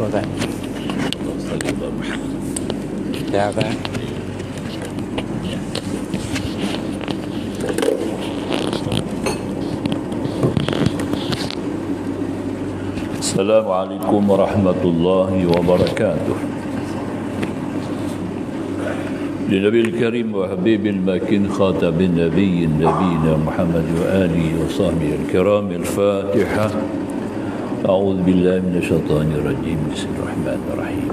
Tuan. Ya kan? Assalamualaikum warahmatullahi wabarakatuh. لنبي الكريم وحبيب المكين خاتم النبي نبينا محمد وآله وصحبه الكرام الفاتحة. أعوذ بالله من الشيطان الرجيم. بسم الله الرحمن الرحيم.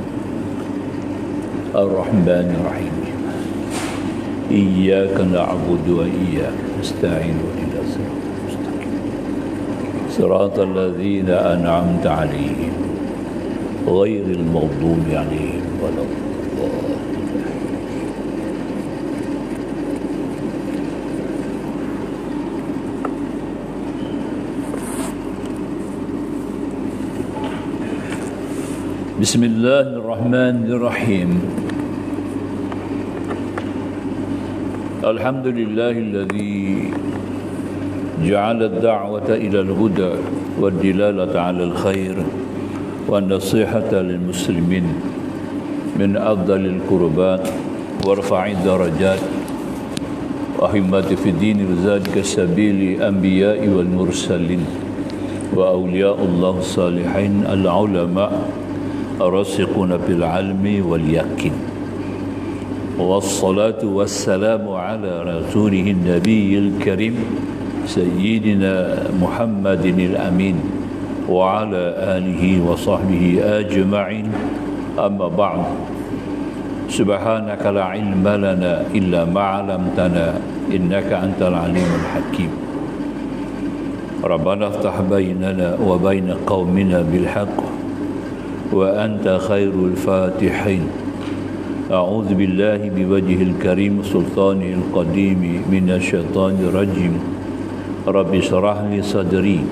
الرحمن الرحيم. إياك نعبد وإياك نستعين إلى صراط المستقيم صراط الذين أنعمت عليهم غير المغضوب عليهم ولا الضالين. بسم الله الرحمن الرحيم. الحمد لله الذي جعل الدعوة إلى الهدى والدلالة على الخير والنصيحة للمسلمين من أفضل القربات ورفع الدرجات وهمة في الدين، وذلك سبيل الأنبياء والمرسلين وأولياء الله الصالحين العلماء الراسخون في العلم واليقين، والصلاة والسلام على رسوله النبي الكريم سيدنا محمد الأمين وعلى آله وصحبه أجمعين. أما بعد، سبحانك لا علم لنا إلا ما علمتنا إنك أنت العليم الحكيم. ربنا افتح بيننا وبين قومنا بالحق وأنت خير الفاتحين. أعوذ بالله بوجه الكريم سلطانه القديم من الشيطان الرجيم. رب اشرح لي صدري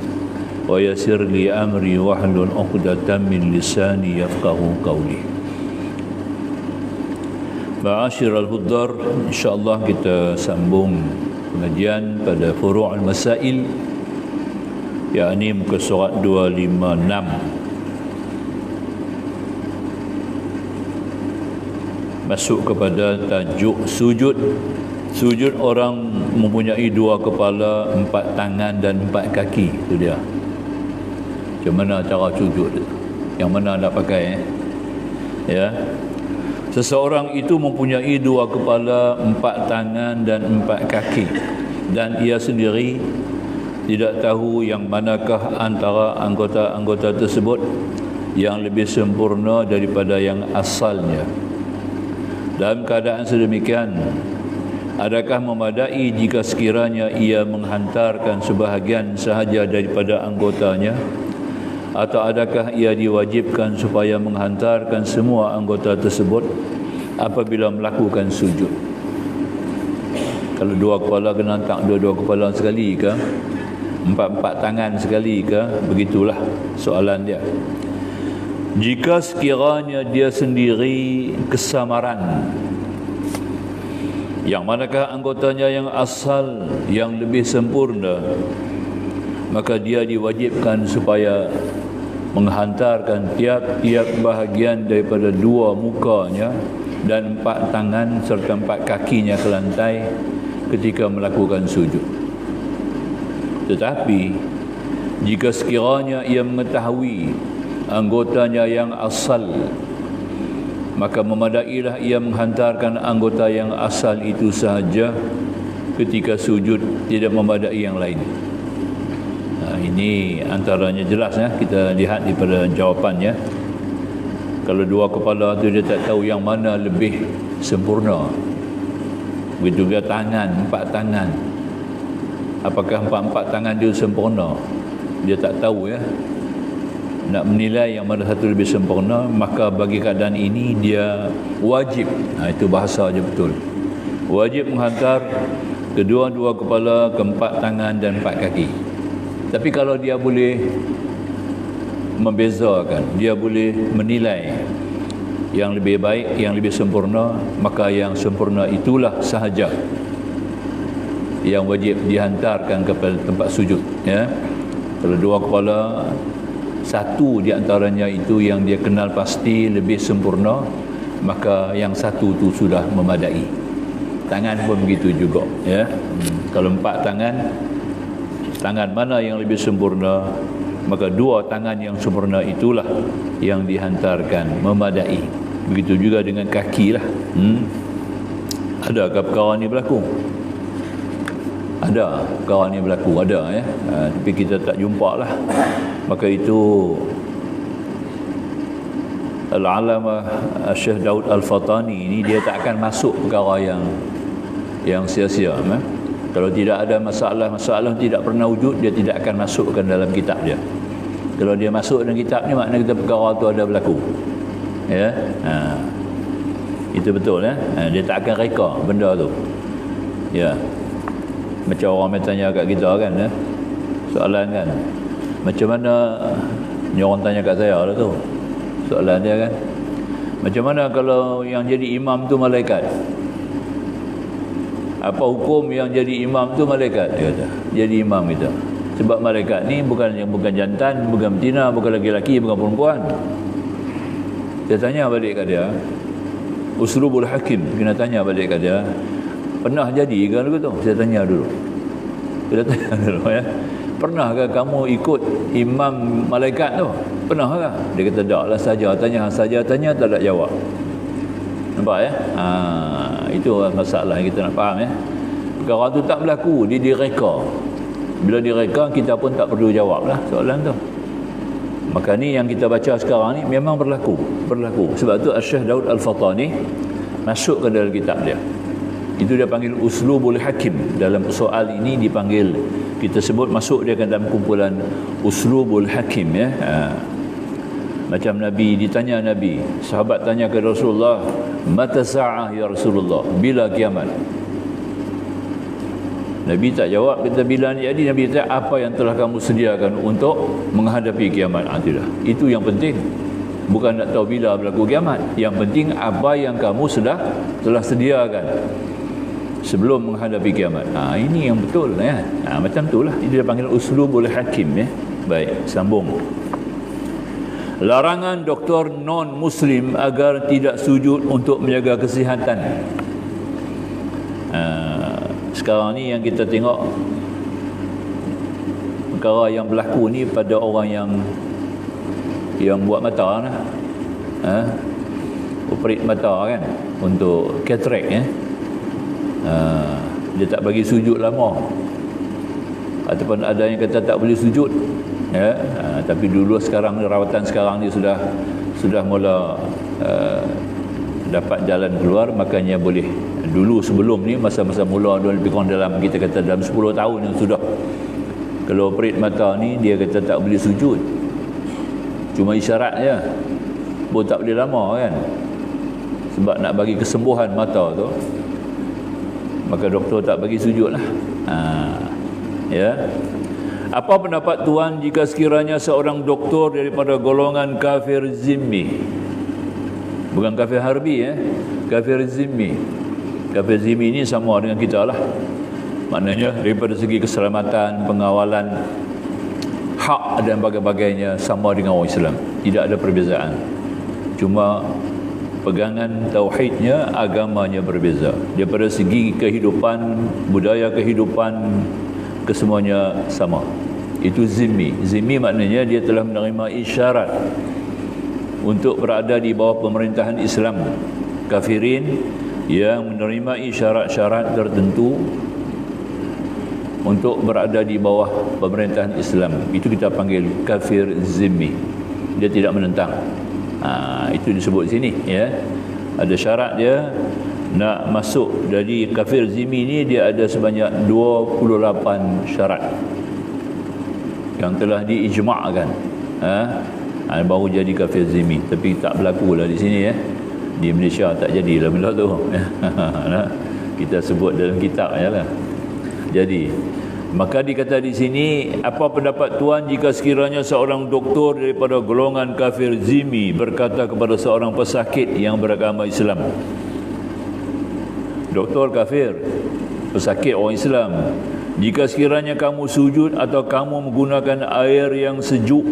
ويسر لي أمري واحلل عقدة من لساني يفقهوا قولي. Ma'asyiral hudar, insyaAllah kita sambung pengajian pada furu' al-masail, yakni muka surat 256. Masuk kepada tajuk sujud. Sujud orang mempunyai dua kepala, empat tangan dan empat kaki. Itu dia. Macam mana cara sujud? Yang mana nak pakai? Ya. Seseorang itu mempunyai dua kepala, empat tangan dan empat kaki, dan ia sendiri tidak tahu yang manakah antara anggota-anggota tersebut yang lebih sempurna daripada yang asalnya. Dalam keadaan sedemikian, adakah memadai jika sekiranya ia menghantarkan sebahagian sahaja daripada anggotanya, atau adakah ia diwajibkan supaya menghantarkan semua anggota tersebut apabila melakukan sujud? Kalau dua kepala kena hantar dua-dua kepala sekali ke? Empat-empat tangan sekali ke? Begitulah soalan dia. Jika sekiranya dia sendiri kesamaran, yang manakah anggotanya yang asal yang lebih sempurna, maka dia diwajibkan supaya menghantarkan tiap-tiap bahagian daripada dua mukanya dan empat tangan serta empat kakinya ke lantai ketika melakukan sujud. Tetapi jika sekiranya ia mengetahui anggotanya yang asal, maka memadailah ia menghantarkan anggota yang asal itu sahaja ketika sujud, tidak memadai yang lain. Ini antaranya jelas ya, kita lihat daripada jawapannya. Kalau dua kepala tu dia tak tahu yang mana lebih sempurna. Begitu juga tangan, empat tangan. Apakah empat-empat tangan dia sempurna? Dia tak tahu ya. Nak menilai yang mana satu lebih sempurna, maka bagi keadaan ini dia wajib, itu bahasa je betul, wajib menghantar kedua-dua kepala, keempat tangan dan empat kaki. Tapi kalau dia boleh membezakan, dia boleh menilai yang lebih baik, yang lebih sempurna, maka yang sempurna itulah sahaja yang wajib dihantarkan kepada tempat sujud ya. Kalau dua kepala satu di antaranya itu yang dia kenal pasti lebih sempurna, maka yang satu tu sudah memadai. Tangan pun begitu juga, ya. Kalau 4 tangan mana yang lebih sempurna, maka 2 tangan yang sempurna itulah yang dihantarkan, memadai. Begitu juga dengan kaki lah. Adakah perkara ni berlaku? Ada perkara ni berlaku, ada, ya. Tapi kita tak jumpa lah. Maka itu Al-Alamah Syekh Daud Al-Fatani ini dia tak akan masuk perkara yang sia-sia, ya. Kalau tidak ada masalah tidak pernah wujud, dia tidak akan masukkan dalam kitab dia. Kalau dia masuk dalam kitab ni, maknanya kita perkara tu ada berlaku, ya. Itu betul, ya. Dia tak akan reka benda tu, ya. Macam orang bertanya kat kita kan, ya, soalan kan, macam mana ni orang tanya kat saya lah tu, soalan dia kan, macam mana kalau yang jadi imam tu malaikat? Apa hukum yang jadi imam tu malaikat? Dia kata, jadi imam kita. Sebab malaikat ni bukan jantan, bukan betina, bukan lelaki, bukan perempuan. Saya tanya balik kat dia, uslubul hakim, kena tanya balik kat dia, pernah jadi ke lagu tu? Saya tanya dulu. Kita tanya dulu, ya. Pernahkah kamu ikut imam malaikat tu? Pernahkah? Dia kata tak lah, saja tanya tak ada jawab. Nampak, ya? Itu masalah yang kita nak faham, ya. Perkara tu tak berlaku, dia direka. Bila direka, kita pun tak perlu jawab lah soalan tu. Maka ni yang kita baca sekarang ni memang berlaku. Sebab tu Syekh Daud Al-Fatani masuk ke dalam kitab dia. Itu dia panggil uslubul hakim. Dalam soal ini dipanggil, kita sebut masuk dia ke dalam kumpulan uslubul hakim, ya. Macam Nabi ditanya, sahabat tanya ke Rasulullah, mata sa'ah ya Rasulullah, bila kiamat? Nabi tak jawab, kata bila ni jadi. Nabi kata, apa yang telah kamu sediakan untuk menghadapi kiamat? Tidak. Itu yang penting. Bukan nak tahu bila berlaku kiamat. Yang penting apa yang kamu telah sediakan sebelum menghadapi kiamat. Ini yang betul, ya. Macam itulah. Itu dia panggil uslubul hakim, ya. Baik, sambung. Larangan doktor non-Muslim agar tidak sujud untuk menjaga kesihatan. Sekarang ni yang kita tengok perkara yang berlaku ni pada orang yang buat mata lah. Operate mata kan, untuk cataract, ya. Dia tak bagi sujud lama, ataupun ada yang kata tak boleh sujud, ya. Tapi dulu sekarang rawatan sekarang ni sudah mula dapat jalan keluar, makanya boleh. Dulu sebelum ni masa-masa mula lebih kurang dalam, kita kata dalam 10 tahun yang sudah, kalau operate mata ni dia kata tak boleh sujud, cuma isyarat je, pun tak boleh lama kan, sebab nak bagi kesembuhan mata tu, maka doktor tak bagi sujud lah. Ya. Apa pendapat tuan jika sekiranya seorang doktor daripada golongan kafir zimmi, bukan kafir harbi, ya, kafir zimmi. Kafir zimmi ini sama dengan kita lah, maknanya daripada segi keselamatan, pengawalan hak dan sebagainya sama dengan orang Islam, tidak ada perbezaan. Cuma pegangan tauhidnya, agamanya berbeza. Daripada segi kehidupan, budaya kehidupan, kesemuanya sama. Itu zimmi. Zimmi maknanya dia telah menerima isyarat untuk berada di bawah pemerintahan Islam. Kafirin yang menerima isyarat-syarat tertentu untuk berada di bawah pemerintahan Islam, itu kita panggil kafir zimmi. Dia tidak menentang. Itu disebut sini, ya. Ada syarat dia nak masuk. Jadi kafir zimmi ni dia ada sebanyak 28 syarat yang telah diijma'kan, baru jadi kafir zimmi. Tapi tak berlaku lah di sini, ya. Di Malaysia tak jadilah benda tu. Kita sebut dalam kitab je lah. Jadi maka dikata di sini, apa pendapat tuan jika sekiranya seorang doktor daripada golongan kafir zimmi berkata kepada seorang pesakit yang beragama Islam, doktor kafir, pesakit orang Islam, jika sekiranya kamu sujud atau kamu menggunakan air yang sejuk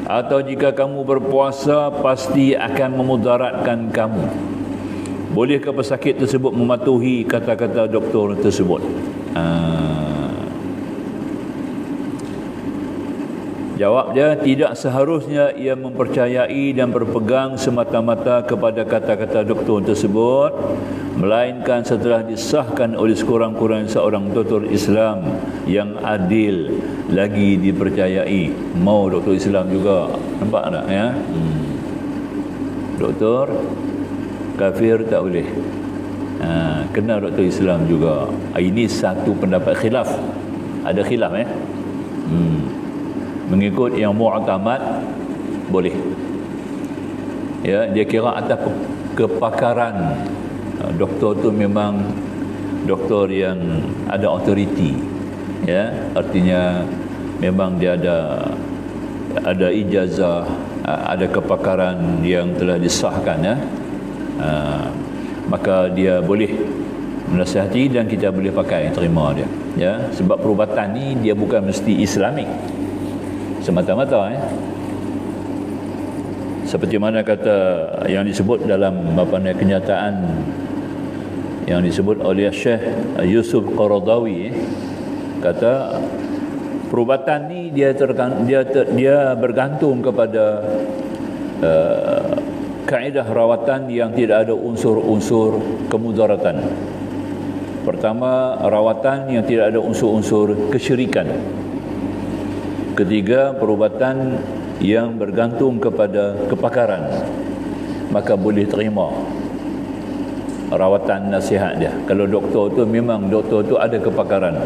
atau jika kamu berpuasa pasti akan memudaratkan kamu. Bolehkah pesakit tersebut mematuhi kata-kata doktor tersebut? Jawab dia, tidak seharusnya ia mempercayai dan berpegang semata-mata kepada kata-kata doktor tersebut, melainkan setelah disahkan oleh sekurang-kurangnya seorang doktor Islam yang adil lagi dipercayai. Mau doktor Islam juga, nampak tak ya? Doktor kafir tak boleh, kena doktor Islam juga. Ini satu pendapat khilaf, ada khilaf ya. Mengikut yang mu'tamad boleh. Ya, dia kira atas kepakaran. Doktor tu memang doktor yang ada authority. Ya, artinya memang dia ada ijazah, ada kepakaran yang telah disahkan ya. Maka dia boleh menasihati dan kita boleh pakai, terima dia. Ya, sebab perubatan ni dia bukan mesti Islamik semata-mata ya. Seperti mana kata yang disebut dalam kenyataan yang disebut oleh Syekh Yusuf Qaradawi, kata perubatan ni dia bergantung kepada kaedah rawatan yang tidak ada unsur-unsur kemudaratan. Pertama, rawatan yang tidak ada unsur-unsur kesyirikan. Ketiga, perubatan yang bergantung kepada kepakaran, maka boleh terima rawatan nasihat dia. Kalau doktor tu memang doktor tu ada kepakaran,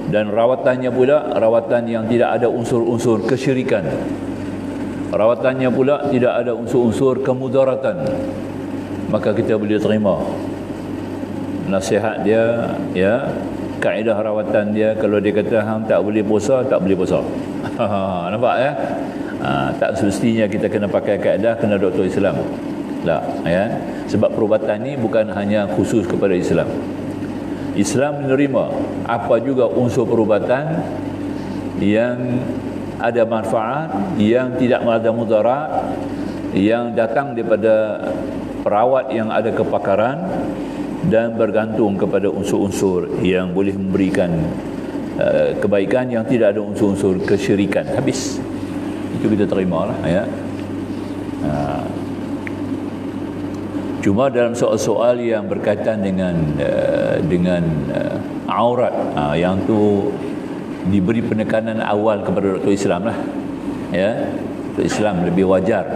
dan rawatannya pula rawatan yang tidak ada unsur-unsur kesyirikan, rawatannya pula tidak ada unsur-unsur kemudaratan, maka kita boleh terima nasihat dia ya. Kaedah rawatan dia, kalau dia kata hang tak boleh puasa, tak boleh puasa. Nampak ya? Tak semestinya kita kena pakai kaedah kena doktor Islam. Tak, ya. Sebab perubatan ni bukan hanya khusus kepada Islam. Islam menerima apa juga unsur perubatan yang ada manfaat, yang tidak ada mudarat, yang datang daripada perawat yang ada kepakaran, dan bergantung kepada unsur-unsur yang boleh memberikan kebaikan yang tidak ada unsur-unsur kesyirikan. Habis. Itu kita terimalah ya. Cuma dalam soal-soal yang berkaitan dengan aurat, yang tu diberi penekanan awal kepada doktor Islam lah. Ya. Doktor Islam lebih wajar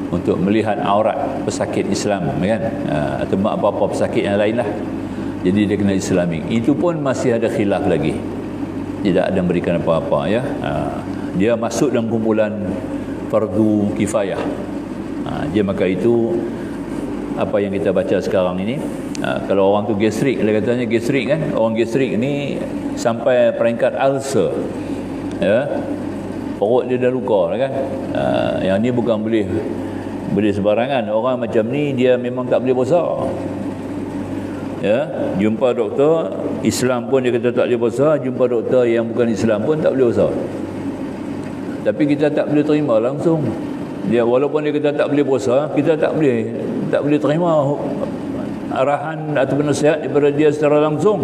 untuk melihat aurat pesakit Islam kan, atau apa-apa pesakit yang lain lah. Jadi dia kena Islamik. Itu pun masih ada khilaf lagi, tidak ada memberikan apa-apa ya. Dia masuk dalam kumpulan fardu kifayah. Dia maka itu apa yang kita baca sekarang ini. Kalau orang tu gastrik, dia katanya gastrik kan, orang gastrik ni sampai peringkat ulcer ya, perut dia dah luka kan. Yang ni bukan boleh sebarangan. Orang macam ni dia memang tak boleh puasa ya. Jumpa doktor Islam pun dia kata tak boleh puasa, jumpa doktor yang bukan Islam pun tak boleh puasa. Tapi kita tak boleh terima langsung dia, walaupun dia kata tak boleh puasa, kita tak boleh terima arahan atau nasihat daripada dia secara langsung.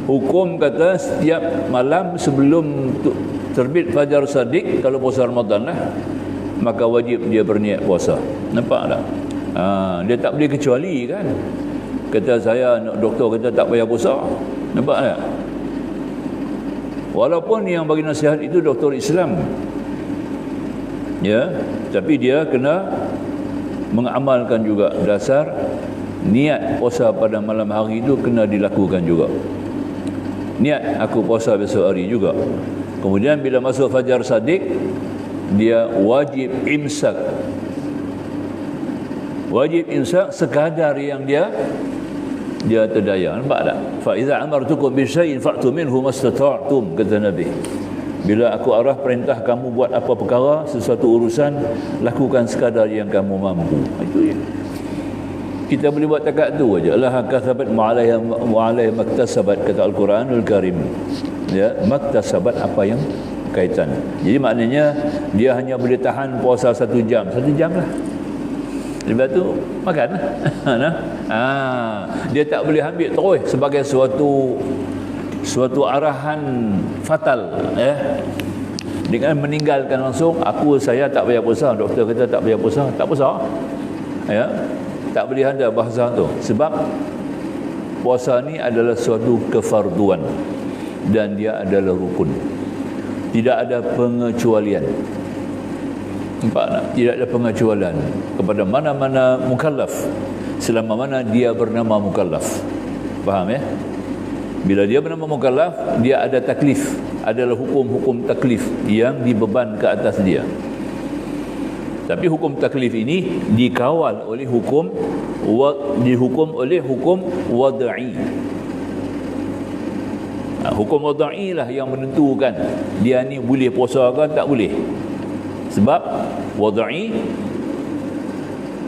Hukum kata setiap malam sebelum terbit fajar sadiq, kalau puasa Ramadan lah, maka wajib dia berniat puasa. Nampak tak? Dia tak boleh kecuali kan. Kata saya, doktor kata tak payah puasa. Nampak tak? Walaupun yang bagi nasihat itu doktor Islam ya, tapi dia kena mengamalkan juga dasar niat puasa pada malam hari itu kena dilakukan juga. Niat aku puasa besok hari juga. Kemudian bila masuk fajar sadiq, dia wajib imsak. Wajib imsak sekadar yang dia terdaya. Nampak tak? Fa iza amartukum bi syai'in fa'tu minhu mastata'tum, kata Nabi. Bila aku arah perintah kamu buat apa perkara, sesuatu urusan, lakukan sekadar yang kamu mampu. Itu je. Kita boleh buat takat tu aja. Allah kasabat ma'alaiha maktasabat, kata Al-Quranul Karim. Ya, maktasabat apa yang kaitan. Jadi maknanya dia hanya boleh tahan puasa 1 jam. 1 jam lah. Lepas tu makan lah. Dia tak boleh ambil terus sebagai suatu arahan fatal, dengan meninggalkan langsung. Saya tak payah puasa, doktor kata tak payah puasa, tak puasa. Tak boleh ada bahasa tu. Sebab puasa ni adalah suatu kefarduan dan dia adalah rukun. Tidak ada pengecualian. Nampak tak? Tidak ada pengecualian kepada mana-mana mukallaf selama mana dia bernama mukallaf. Faham ya? Bila dia bernama mukallaf, dia ada taklif, adalah hukum-hukum taklif yang dibeban ke atas dia. Tapi hukum taklif ini dikawal oleh hukum wad'i. Hukum wad'i lah yang menentukan dia ni boleh puasa ke tak boleh. Sebab wad'i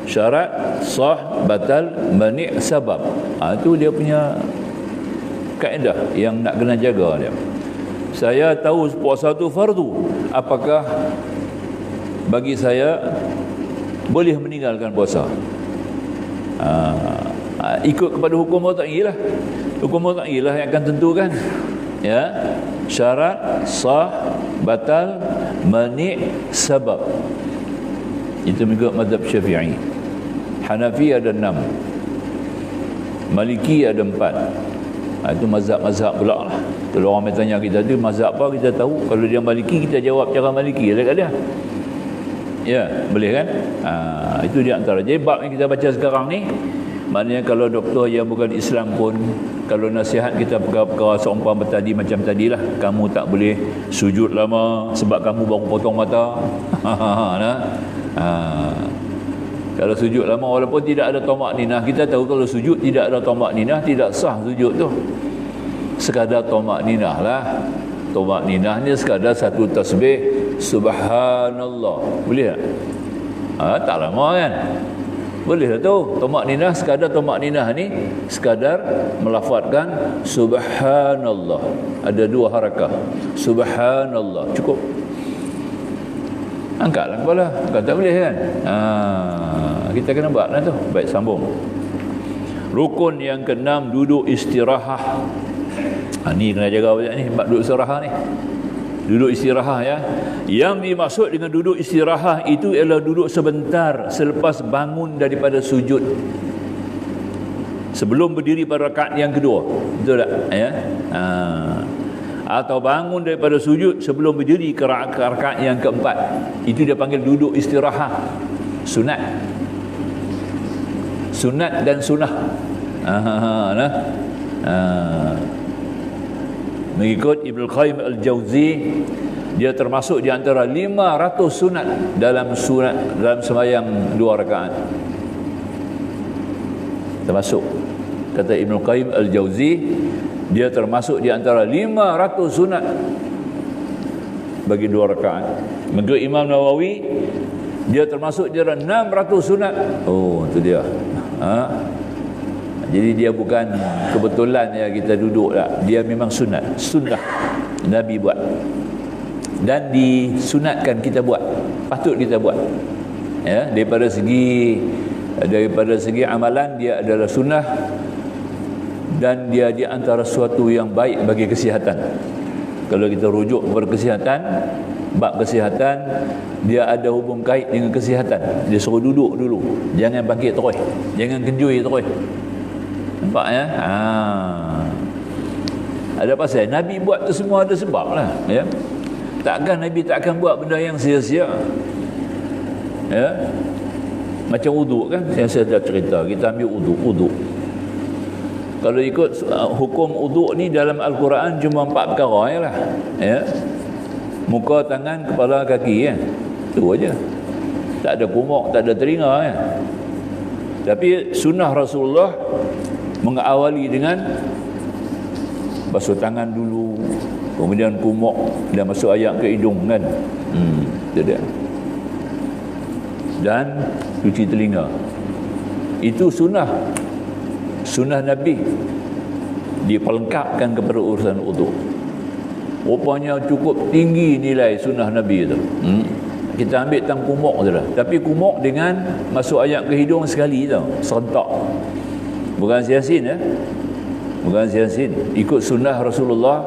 syarat sah batal mani' sabab. Itu dia punya kaedah yang nak kena jaga dia. Saya tahu puasa tu fardu, apakah bagi saya boleh meninggalkan puasa? Ikut kepada hukum wad'i lah. Hukum wad'i lah yang akan tentukan, syarat sah batal mani' sabab. Itu mengikut mazhab Syafi'i. Hanafi ada 6, Maliki ada 4. Itu mazhab-mazhab pula lah. Kalau orang bertanya kita tu mazhab apa, kita tahu. Kalau dia Maliki, kita jawab cara Maliki lah kat dia. Ya, boleh kan? Itu di antara. Jadi bab yang kita baca sekarang ni, maknanya kalau doktor yang bukan Islam pun, kalau nasihat kita perkara-perkara seumpama tadi macam tadilah, kamu tak boleh sujud lama sebab kamu baru potong mata. Kalau sujud lama walaupun tidak ada tamak ninah, kita tahu kalau sujud tidak ada tamak ninah, tidak sah sujud tu. Sekadar tamak ninah lah. Tamak ninah ni sekadar satu tasbih subhanallah. Boleh tak? Tak lama kan? Boleh lah tu. Tamak ninah, sekadar tamak ninah ni sekadar melafazkan subhanallah. Ada 2 harakah. Subhanallah. Cukup. Angkatlah kepala. Bukan tak boleh kan? Kita kena buat lah tu. Baik, sambung. Rukun yang ke-6, duduk istirahat. Ni kena jaga banyak ni, duduk istirahat ni. Duduk istirahat ya. Yang dimaksud dengan duduk istirahat itu ialah duduk sebentar selepas bangun daripada sujud, sebelum berdiri pada rakaat yang kedua. Betul tak? Atau bangun daripada sujud sebelum berdiri ke rakaat yang keempat. Itu dia panggil duduk istirahat. Sunat. Sunat dan sunnah. Mengikut Ibnu Qayyim Al-Jauzi, dia termasuk di antara 500 sunat dalam sembahyang 2 rakaat. Termasuk, kata Ibnu Qayyim Al-Jauzi, dia termasuk di antara 500 sunat bagi 2 rakaat. Mengikut Imam Nawawi, dia termasuk di antara 600 sunat. Oh, itu dia. Jadi dia bukan kebetulan ya kita duduk tak. Dia memang sunat. Sunnah Nabi buat. Dan disunatkan kita buat. Patut kita buat. Ya, daripada segi amalan dia adalah sunnah, dan dia di antara sesuatu yang baik bagi kesihatan. Kalau kita rujuk kepada kesihatan, bab kesihatan, dia ada hubung kait dengan kesihatan. Dia suruh duduk dulu. Jangan bangkit terus. Jangan kenjui terus. Nampak ya? Ada pasal Nabi buat tu semua ada sebab lah, ya. Takkan Nabi takkan buat benda yang sia-sia. Ya. Macam wuduk kan, yang saya dah cerita, kita ambil wuduk. Kalau ikut hukum wuduk ni dalam Al-Quran cuma 4 perkara je lah, ya. Muka, tangan, kepala, kaki kan. Itu aja. Tak ada kumuk, tak ada telinga kan. Tapi sunnah Rasulullah mengawali dengan basuh tangan dulu, kemudian kumuk dan masuk air ke hidung kan. Itu dia. Dan cuci telinga. Itu sunnah Nabi, dipelengkapkan kepada urusan wudu. Rupanya cukup tinggi nilai sunnah Nabi tu. Kita ambil tang kumuk tu lah. Tapi kumuk dengan masuk ayat ke hidung sekali tau, serentak. Bukan siasin ya. Bukan siasin. Ikut sunnah Rasulullah,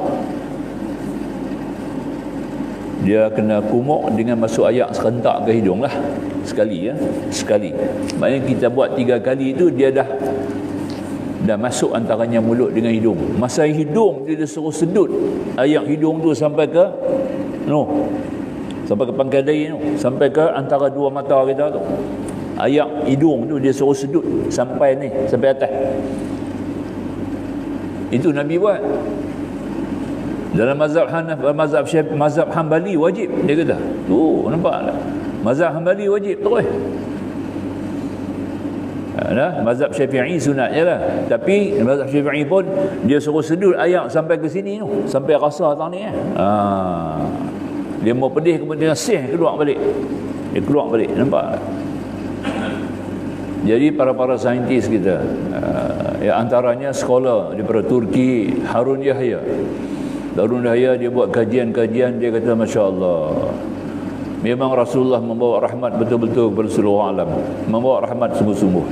dia kena kumuk dengan masuk ayat serentak ke hidung lah. Sekali ya. Sekali. Maknanya kita buat 3 kali tu dia dah masuk antaranya mulut dengan hidung. Masa hidung dia suruh sedut ayat hidung tu sampai ke sampai ke pangkal dahi tu, sampai ke antara 2 mata kita tu. Ayat hidung tu dia suruh sedut sampai ni, sampai atas. Itu Nabi buat. Dalam mazhab Hambali wajib, dia kata. Tu nampak tak? Mazhab Hambali wajib terus. Mazhab Syafi'i sunat je lah. Tapi mazhab Syafi'i pun dia suruh sedut ayat sampai ke sini tu, sampai rasa tang ni. Dia mau pedih kemudian sih keluar balik. Dia keluar balik, nampak tak? Jadi para saintis kita, antaranya sekolah daripada Turki, Harun Yahya. Harun Yahya dia buat kajian-kajian, dia kata masya-Allah. Memang Rasulullah membawa rahmat betul-betul kepada seluruh alam. Membawa rahmat sungguh-sungguh.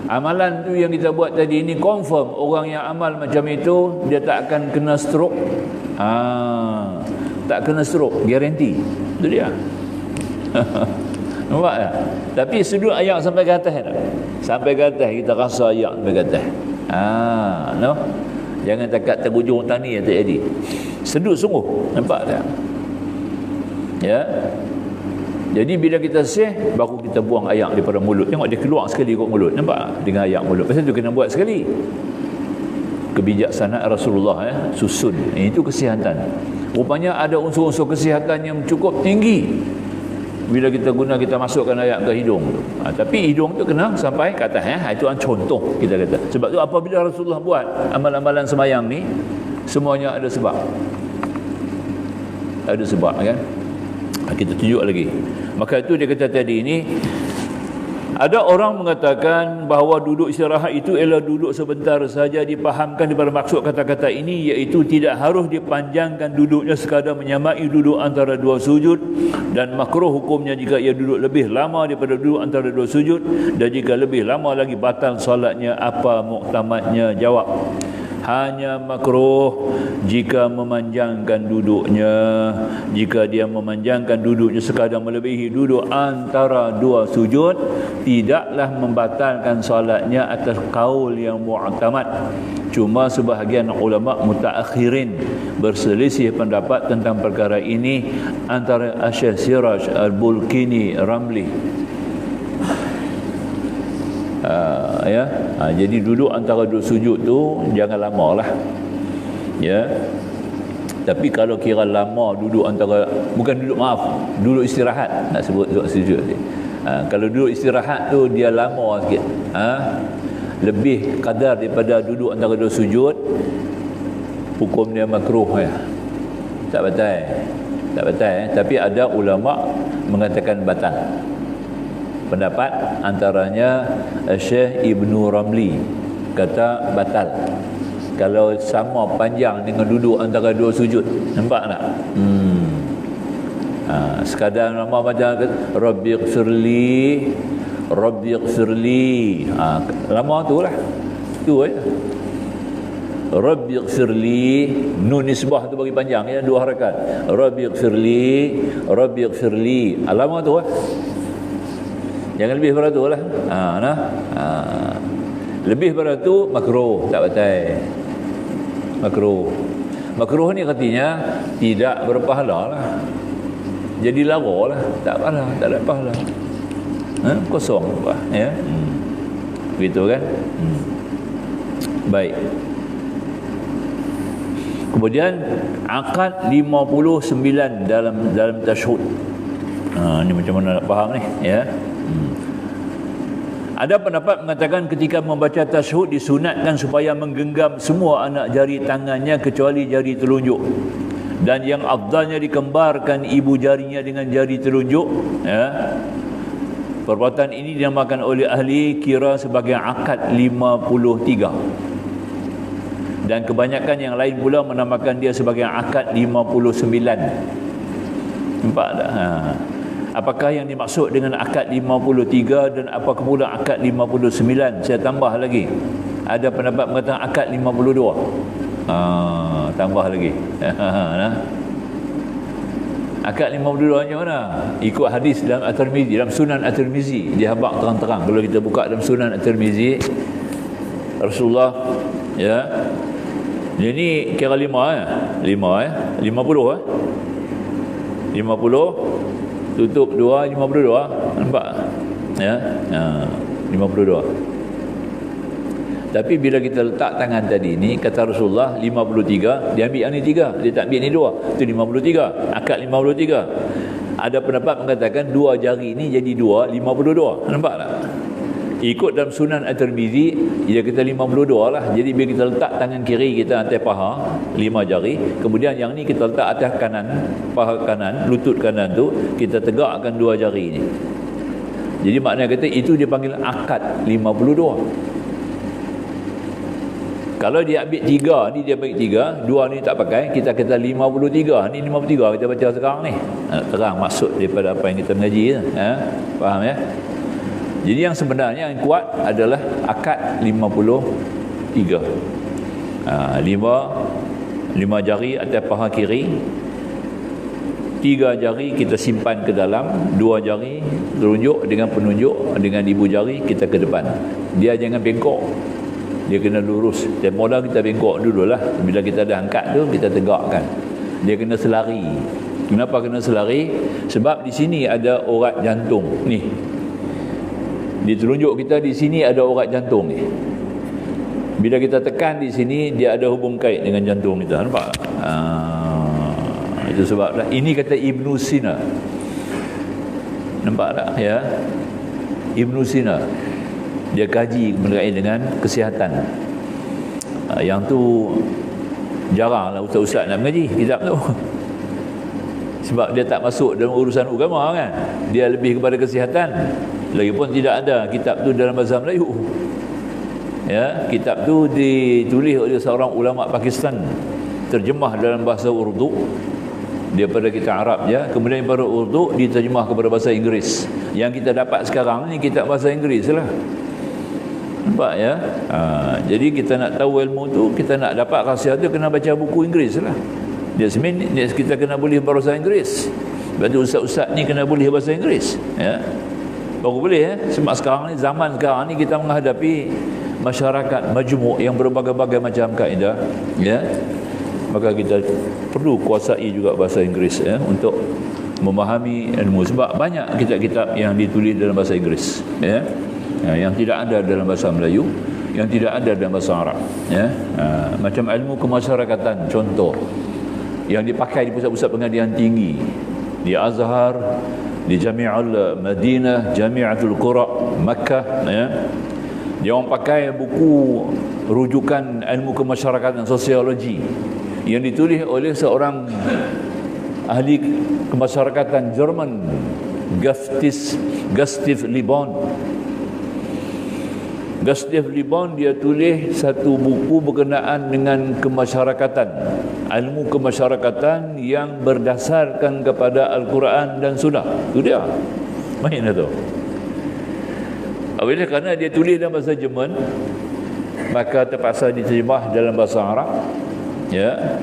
Amalan tu yang kita buat tadi ini confirm orang yang amal macam itu dia tak akan kena stroke. Tak kena stroke, garanti. Itu dia. Nampak tak? Tapi sudut ayat sampai ke atas tak? Sampai ke atas kita rasa ayat sampai ke atas. No? Jangan takat terhujung tani yang tak jadi. Sedut sungguh. Nampak tak? Ya. Jadi bila kita sih, baru kita buang ayak daripada mulut. Tengok dia keluar sekali kot mulut. Nampak? Dengan ayak mulut. Pasal tu kena buat sekali. Kebijaksanaan Rasulullah susun. Itu kesihatan. Rupanya ada unsur-unsur kesihatan yang cukup tinggi. Bila kita guna, kita masukkan ayak ke hidung tu. Tapi hidung tu kena sampai ke atas. Itu contoh kita kata. Sebab tu apabila Rasulullah buat amalan-amalan semayang ni, semuanya ada sebab. Ada sebab kan? Kita tunjuk lagi. Maka itu dia kata tadi ini, ada orang mengatakan bahawa duduk istirahat itu ialah duduk sebentar saja. Dipahamkan daripada maksud kata-kata ini, iaitu tidak harus dipanjangkan duduknya sekadar menyamai duduk antara 2 sujud, dan makruh hukumnya jika ia duduk lebih lama daripada duduk antara 2 sujud, dan jika lebih lama lagi batal solatnya. Apa muktamadnya? Jawab, hanya makruh jika memanjangkan duduknya. Jika dia memanjangkan duduknya sekadar melebihi duduk antara 2 sujud, tidaklah membatalkan solatnya atas kaul yang mu'tamad. Cuma sebahagian ulama mutaakhirin berselisih pendapat tentang perkara ini, antara Syekh Siraj Al-Bulkini Ramli. Jadi duduk antara 2 sujud tu jangan lama lah. Ya. Tapi kalau kira lama duduk antara, bukan duduk, maaf, duduk istirahat, nak sebut sujud ni. Kalau duduk istirahat tu dia lama sikit. Lebih kadar daripada duduk antara 2 sujud, hukum dia makruh ya. Tak batal. Tak batal tapi ada ulama mengatakan batal. Pendapat antaranya Syekh Ibnu Ramli kata batal kalau sama panjang dengan duduk antara 2 sujud. Nampak tak? Sekadar nama baca Rabbighfirli, Rabbighfirli. Lama tu lah. Tu Rabbighfirli, nun nisbah tu bagi panjang ya, 2 harakat. Rabbighfirli, Rabbighfirli. Lama tu jangan lebih daripada tu lah. Lebih daripada tu makruh, tak batal. Makruh ni artinya tidak berpahala lah. Jadi lara lah, tak pahala, tak ada pahala. Kosong apa ya. Begitu kan? Baik. Kemudian akad 59 dalam tasyahud. Ni macam mana nak faham ni ya? Ada pendapat mengatakan ketika membaca tasyahud disunatkan supaya menggenggam semua anak jari tangannya kecuali jari telunjuk, dan yang afdalnya dikembarkan ibu jarinya dengan jari telunjuk ya. Perbuatan ini dinamakan oleh ahli kira sebagai akad 53. Dan kebanyakan yang lain pula menamakan dia sebagai akad 59. Nampak tak? Apakah yang dimaksud dengan akad 53 dan apa pula akad 59? Saya tambah lagi. Ada pendapat mengatakan akad 52. Tambah lagi. Akad 52 macam mana? Ikut hadis dalam At-Tirmizi, dalam Sunan At-Tirmizi, dia habaq terang-terang. Kalau kita buka dalam Sunan At-Tirmizi, Rasulullah, ya, dia ni kira 50 tutup 2, 52. Nampak? Ya. 52. Tapi bila kita letak tangan tadi ni, kata Rasulullah 53, dia ambil yang ni 3, dia tak ambil ni 2. Itu 53, akad 53. Ada pendapat mengatakan 2 jari ni jadi 2, 52. Nampak tak? Ikut dalam Sunan At-Tirmizi, dia kata 52 lah. Jadi bila kita letak tangan kiri kita atas paha, 5 jari, kemudian yang ni kita letak atas kanan, paha kanan, lutut kanan tu, kita tegakkan 2 jari ni. Jadi maknanya kata itu dia panggil akad 52. Kalau dia ambil 3 ni, dia bagi 3, 2 ni tak pakai, kita kata 53. Ni 53 kita baca sekarang ni. Terang maksud daripada apa yang kita mengaji. Faham ya? Jadi yang sebenarnya yang kuat adalah akad 53. 5 jari atas paha kiri, 3 jari kita simpan ke dalam, 2 jari telunjuk dengan penunjuk dengan ibu jari kita ke depan. Dia jangan bengkok, dia kena lurus. Tempoh dah kita bengkok dululah. Bila kita dah angkat tu, kita tegakkan. Dia kena selari. Kenapa kena selari? Sebab di sini ada urat jantung ni. Di telunjuk kita di sini ada urat jantung ni. Bila kita tekan di sini, dia ada hubung kait dengan jantung kita. Nampak? Itu sebab lah. Ini kata Ibn Sina. Nampak tak? Ya. Ibn Sina. Dia kaji berkait dengan kesihatan. Yang tu jaranglah ustaz-ustaz nak mengaji kitab tu. Sebab dia tak masuk dalam urusan agama kan. Dia lebih kepada kesihatan. Lagipun tidak ada kitab tu dalam bahasa Melayu. Ya, kitab tu ditulis oleh seorang ulama Pakistan, terjemah dalam bahasa Urdu daripada kita Arab ya. Kemudian daripada Urdu diterjemah kepada bahasa Inggeris. Yang kita dapat sekarang ni kitab bahasa Inggeris lah. Nampak ya? Jadi kita nak tahu ilmu tu, kita nak dapat rahsia tu, kena baca buku Inggeris lah. Dia kita kena boleh bahasa Inggeris. Sebab tu ustaz-ustaz ni kena boleh bahasa Inggeris ya. Baru boleh ya. Sebab sekarang ni, zaman sekarang ni kita menghadapi masyarakat majmuk yang berbagai-bagai macam kaedah ya. Maka kita perlu kuasai juga bahasa Inggeris ya, untuk memahami ilmu. Sebab banyak kitab-kitab yang ditulis dalam bahasa Inggeris ya. Yang tidak ada dalam bahasa Melayu, yang tidak ada dalam bahasa Arab ya. Macam ilmu kemasyarakatan contoh yang dipakai di pusat-pusat pengajian tinggi, di Azhar, di Jami'ul Madinah, Jami'atul Qura Makkah ya. Dia orang pakai buku rujukan ilmu kemasyarakatan sosiologi yang ditulis oleh seorang ahli kemasyarakatan Jerman, Gustav Le Bon. Gustav Le Bon dia tulis satu buku berkenaan dengan kemasyarakatan, ilmu kemasyarakatan yang berdasarkan kepada Al-Quran dan Sunnah. Itu dia. Main tu. Apabila kerana dia tulis dalam bahasa Jerman, maka terpaksa diterjemah dalam bahasa Arab. Ya.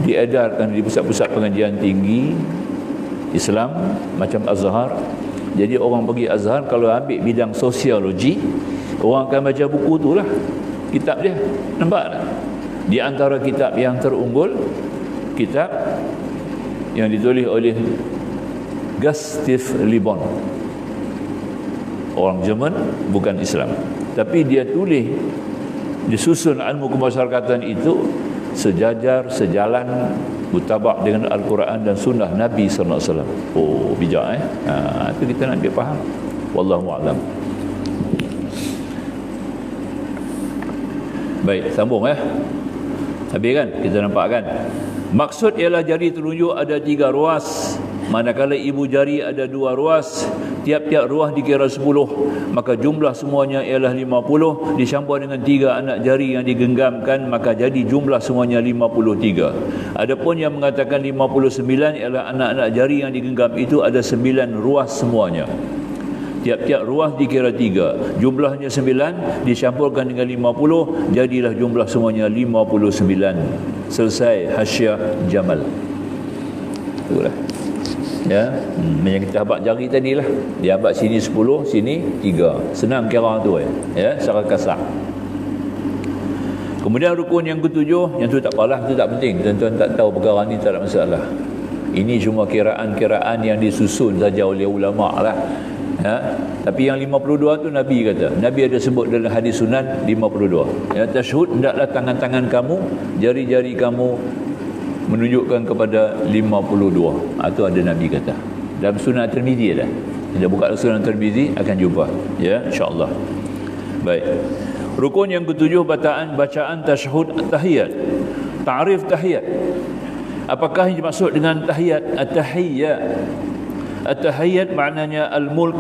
Diedarkan di pusat-pusat pengajian tinggi Islam macam Azhar. Jadi orang pergi Azhar kalau ambil bidang sosiologi, orang akan baca buku tu lah, kitab dia. Nampak tak? Di antara kitab yang terunggul, kitab yang ditulis oleh Gustav Le Bon, orang Jerman, bukan Islam, tapi dia tulis, disusun ilmu kemasyarakatan itu sejajar, sejalan, mutabak dengan Al-Quran dan Sunnah Nabi SAW. Oh, bijak itu kita nak ambil faham. Wallahu a'lam. Baik, sambung ya. Habis kan? Kita nampak kan? Maksud ialah jari telunjuk ada 3 ruas, manakala ibu jari ada 2 ruas. tiap-tiap ruah dikira 10, maka jumlah semuanya ialah 50, dicampur dengan 3 anak jari yang digenggamkan, maka jadi jumlah semuanya 53. Adapun yang mengatakan 59 ialah anak-anak jari yang digenggam itu ada 9 ruas semuanya. Tiap-tiap ruas dikira 3, jumlahnya 9, dicampurkan dengan 50, jadilah jumlah semuanya 59. Selesai hasyiah Jamal. Itulah. Ya, yang kita abad jari tadi lah. Dia abad sini 10, sini 3. Senang kira tu ya, secara kasar. Kemudian rukun yang ketujuh, yang tu tak apalah, tu tak penting. Tuan-tuan tak tahu perkara ni tak ada masalah. Ini cuma kiraan-kiraan yang disusun saja oleh ulama lah. Ya, tapi yang 52 tu Nabi kata. Nabi ada sebut dalam hadis Sunan 52. Ya, tasyhud, hendaklah tangan-tangan kamu, jari-jari kamu menunjukkan kepada 52. Itu ada Nabi kata. Dalam Sunan Tirmizi ada. Kita buka Sunan Tirmizi akan jumpa. Ya, insya-Allah. Baik. Rukun yang ketujuh, bacaan tasyahud tahiyat. Ta'rif tahiyat. Apakah yang dimaksud dengan tahiyat? At-tahiyyat. At-tahiyyat maknanya al-mulk,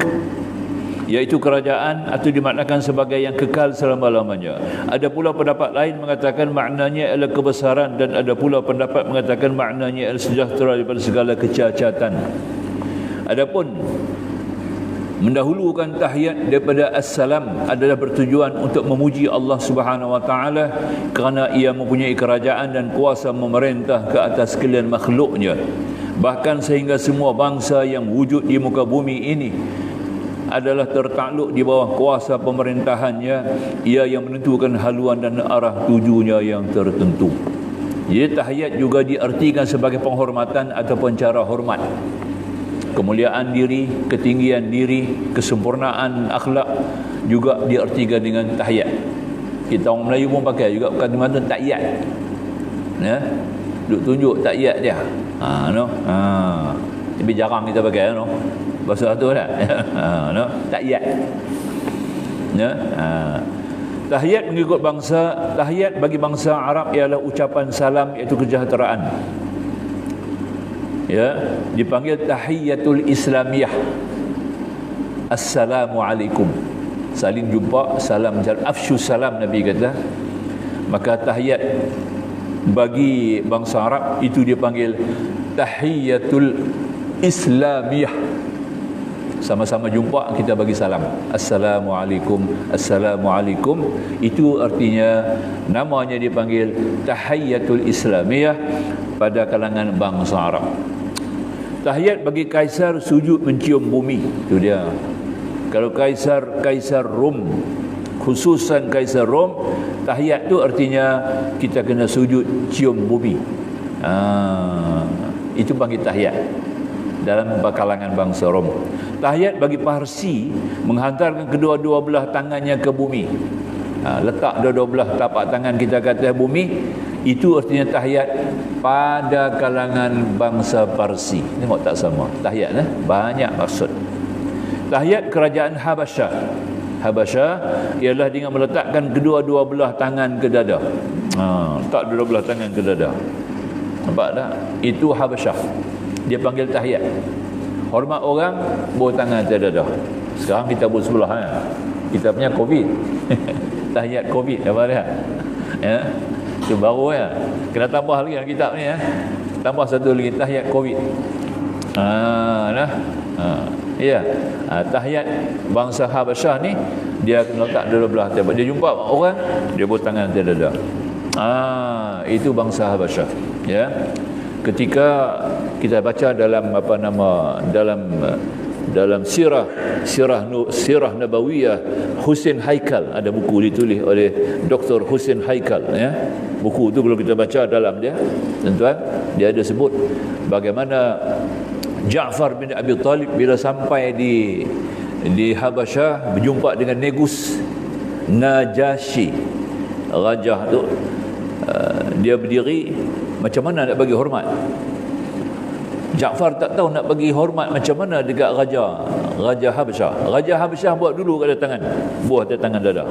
iaitu kerajaan, atau dimaknakan sebagai yang kekal selama-lamanya. Ada pula pendapat lain mengatakan maknanya adalah kebesaran, dan ada pula pendapat mengatakan maknanya adalah sejahtera daripada segala kecacatan. Adapun mendahulukan tahiyat daripada assalam adalah bertujuan untuk memuji Allah Subhanahu wa taala kerana ia mempunyai kerajaan dan kuasa memerintah ke atas sekalian makhluknya, bahkan sehingga semua bangsa yang wujud di muka bumi ini adalah tertakluk di bawah kuasa pemerintahannya. Ia yang menentukan haluan dan arah tujunya yang tertentu. Jadi tahiyat juga diartikan sebagai penghormatan ataupun cara hormat. Kemuliaan diri, ketinggian diri, kesempurnaan akhlak juga diartikan dengan tahiyat. Kita orang Melayu pun pakai juga kata tahiyat. Ya. Duk tunjuk tahiyat dia. Tapi jarang kita pakai bahasa tu dah. Tahiyat. Ya. Tahiyat mengikut tahiyat bagi bangsa Arab ialah ucapan salam, iaitu kesejahteraan. Ya, dipanggil tahiyatul islamiyah. Assalamualaikum. Saling jumpa, salam, afshu salam Nabi kata. Maka tahiyat bagi bangsa Arab itu dipanggil tahiyatul islamiyah. Sama-sama jumpa kita bagi salam. Assalamualaikum, assalamualaikum. Itu artinya, namanya dipanggil tahiyatul islamiyah pada kalangan bangsa Arab. Tahiyat bagi kaisar sujud mencium bumi. Itu dia. Kalau kaisar Rom, khususan kaisar Rom, tahiyat tu artinya kita kena sujud cium bumi. Itu panggil tahiyat dalam kalangan bangsa Rom. Tahiyat bagi Parsi menghantarkan kedua-dua belah tangannya ke bumi. Letak dua-dua belah tapak tangan kita ke atas bumi. Itu artinya tahiyat pada kalangan bangsa Parsi. Tengok tak sama. Tahiyat banyak maksud. Tahiyat kerajaan Habasyah ialah dengan meletakkan kedua-dua belah tangan ke dada. Letak dua-dua belah tangan ke dada. Nampak tak? Itu Habasyah. Dia panggil tahiyat. Hormat orang, bawa tangan ke dada. Sekarang kita buat sebelah. Kita punya COVID. Tahiyat COVID. Apa dia? Ya. Itu baru ya. Kena tambah lagi dalam kitab ni ya. Tambah satu lagi, tahiyat COVID. Ya. Tahiyat bangsa Habasyah ni, dia kena letak dua belah tapak. Dia jumpa orang, dia bawa tangan ke dada. Itu bangsa Habasyah. Ya. Ketika kita baca dalam dalam sirah Nabawiyah Husain Haikal, ada buku ditulis oleh Dr. Husain Haikal ya. Buku tu kalau kita baca dalam dia, tuan-tuan, dia ada sebut bagaimana Ja'far bin Abi Talib bila sampai di Habasyah berjumpa dengan Negus Najashi, raja tu. Dia berdiri, macam mana nak bagi hormat? Ja'far tak tahu nak bagi hormat macam mana dekat Raja Habasyah. Raja Habasyah buat dulu kat tangan, buah atas tangan dada.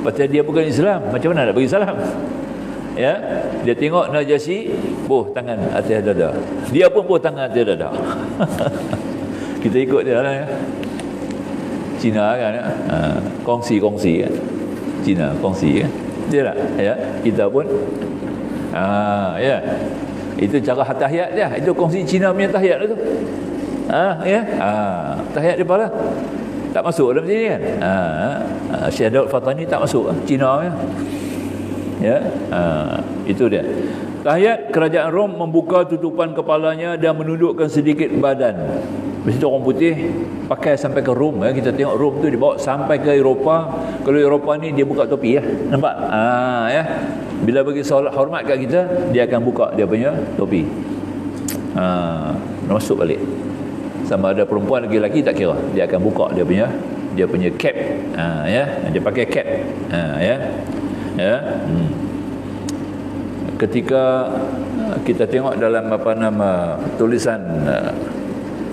Pasal dia bukan Islam, macam mana nak bagi salam? Ya, dia tengok Najasyi, buah tangan atas dada. Dia pun buah tangan atas dada. Kita ikut dia lah ya. Cina kan, kongsi kan. Cina kongsi kan. Dia tak? Ya, kita pun ya. Itu cara tahiyat dia. Itu kongsi Cina punya tahiyat tu. Ya. Tahiyat dia pala. Tak masuk dalam sini kan. Syekh Daud Fatani tak masuk Cina ya. Ya. Itu dia. Tahiyat kerajaan Rom membuka tutupan kepalanya dan menundukkan sedikit badan. Mesti orang putih pakai sampai ke Rom ya. Kita tengok Rom tu dibawa sampai ke Eropah. Kalau Eropah ni dia buka topi ya. Nampak? Ya. Bila bagi solat hormat kat kita, dia akan buka dia punya topi. Masuk balik. Sama ada perempuan lelaki tak kira. Dia akan buka dia punya cap. Ya. Dia pakai cap. Ya. Ya. Ketika kita tengok dalam tulisan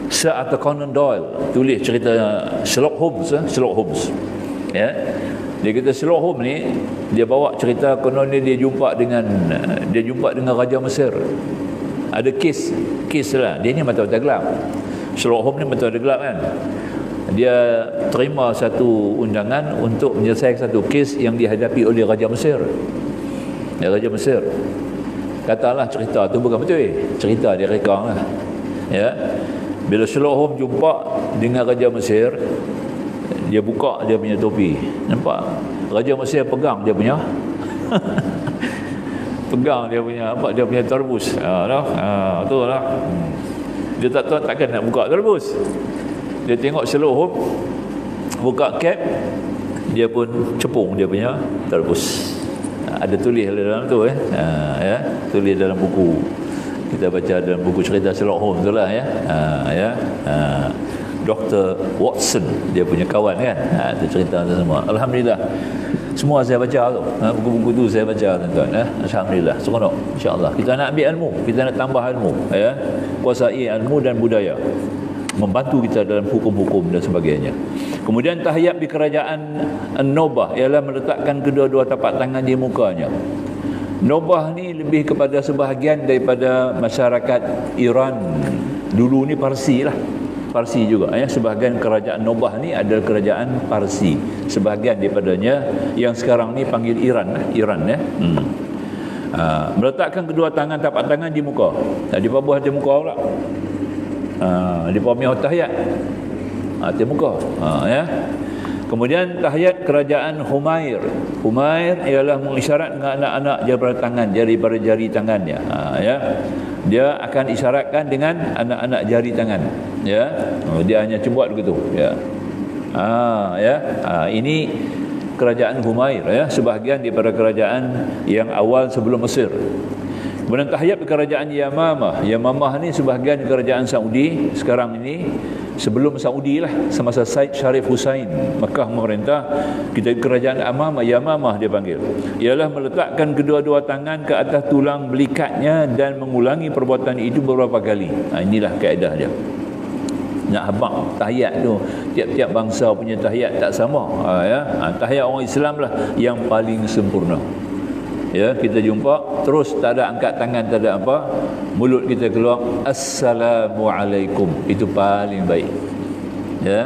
Sir Arthur Conan Doyle tulis cerita Sherlock Holmes ya. Dia kata Sherlock Holmes ni dia bawa cerita konon dia jumpa dengan Raja Mesir. Ada kes lah. Dia ni mata-mata gelap. Sherlock Holmes ni mata-mata gelap kan. Dia terima satu undangan untuk menyelesaikan satu kes yang dihadapi oleh Raja Mesir. Ya, Raja Mesir. Katalah cerita tu bukan betul. Cerita dia reka lah. Ya. Bila Sherlock Holmes jumpa dengan Raja Mesir, dia buka dia punya topi. Nampak? Raja Mesir pegang dia punya dia punya terbus. Tu lah. Dia takkan nak buka terbus. Dia tengok Sherlock Holmes buka cap, dia pun cepung dia punya terbus. Ada tulis dalam tu ya. Tulis dalam buku. Kita baca dalam buku cerita Sherlock Holmes tu lah ya. Dr. Watson dia punya kawan kan. Itu cerita tu semua. Alhamdulillah. Semua saya baca tu. Buku-buku tu saya baca tuan-tuan ya. Alhamdulillah. Seronok insya-Allah. Kita nak ambil ilmu, kita nak tambah ilmu ya. Kuasai ilmu dan budaya. Membantu kita dalam hukum-hukum dan sebagainya. Kemudian tahiyat di kerajaan An-Nobah ialah meletakkan kedua-dua tapak tangan di mukanya. Nobah ni lebih kepada sebahagian daripada masyarakat Iran. Dulu ni Parsi lah. Parsi juga ya. Sebahagian kerajaan Nobah ni adalah kerajaan Parsi. Sebahagian daripadanya yang sekarang ni panggil Iran lah. Iran ya. Meletakkan kedua tangan tapak tangan di muka. Di bawah di muka pula. Di bawah miah tahiyat. Di muka. Ya. Kemudian tahiyat kerajaan Humair. Humair ialah mengisyarat dengan anak-anak jari tangan, jari tangannya. Ya. Dia akan isyaratkan dengan anak-anak jari tangan. Ya. Dia hanya buat begitu. Ya. Ya. Ini kerajaan Humair ya, sebahagian daripada kerajaan yang awal sebelum Mesir. Kemudian tahiyat kerajaan Yamamah. Yamamah ni sebahagian kerajaan Saudi sekarang ini. Sebelum Saudi lah, semasa Said Sharif Hussain Mekah memerintah, kita kerajaan Yamamah dia panggil. Ialah meletakkan kedua-dua tangan ke atas tulang belikatnya dan mengulangi perbuatan itu beberapa kali. Inilah kaedah dia. Nak habaq tahiyat tu, tiap-tiap bangsa punya tahiyat tak sama. Tahiyat orang Islam lah yang paling sempurna. Ya, kita jumpa terus tak ada angkat tangan, tak ada apa, mulut kita keluar assalamualaikum, itu paling baik. Ya,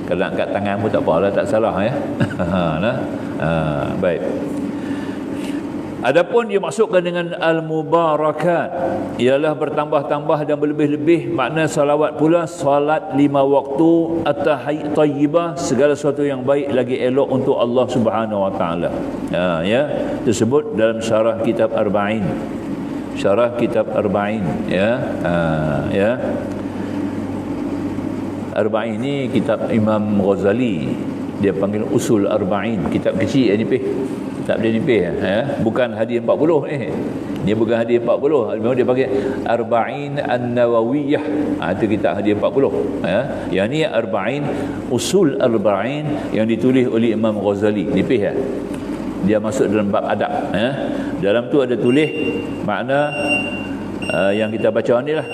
kalau angkat tangan pun tak apalah, tak salah ya. Baik. Adapun dia masukkan dengan al-mubarakat, ialah bertambah-tambah dan berlebih-lebih, makna salawat pula, salat 5 waktu, at-tahiyyat thayyibah, segala sesuatu yang baik lagi elok untuk Allah Subhanahu wa taala. Ya, disebut dalam syarah kitab Arba'in. Syarah kitab Arba'in ya. Ya. Arba'in ni kitab Imam Ghazali. Dia panggil Usul Arba'in, kitab kecil ni tak boleh nipih ya. Bukan hadis 40 Dia bukan hadis 40. Memang dia panggil Arba'in An-Nawawiyah. Itu kitab hadis 40 ya. Yang ni Arba'in, Usul Arba'in yang ditulis oleh Imam Ghazali. Nipih ya. Dia masuk dalam bab adab ya. Dalam tu ada tulis makna yang kita baca ni lah.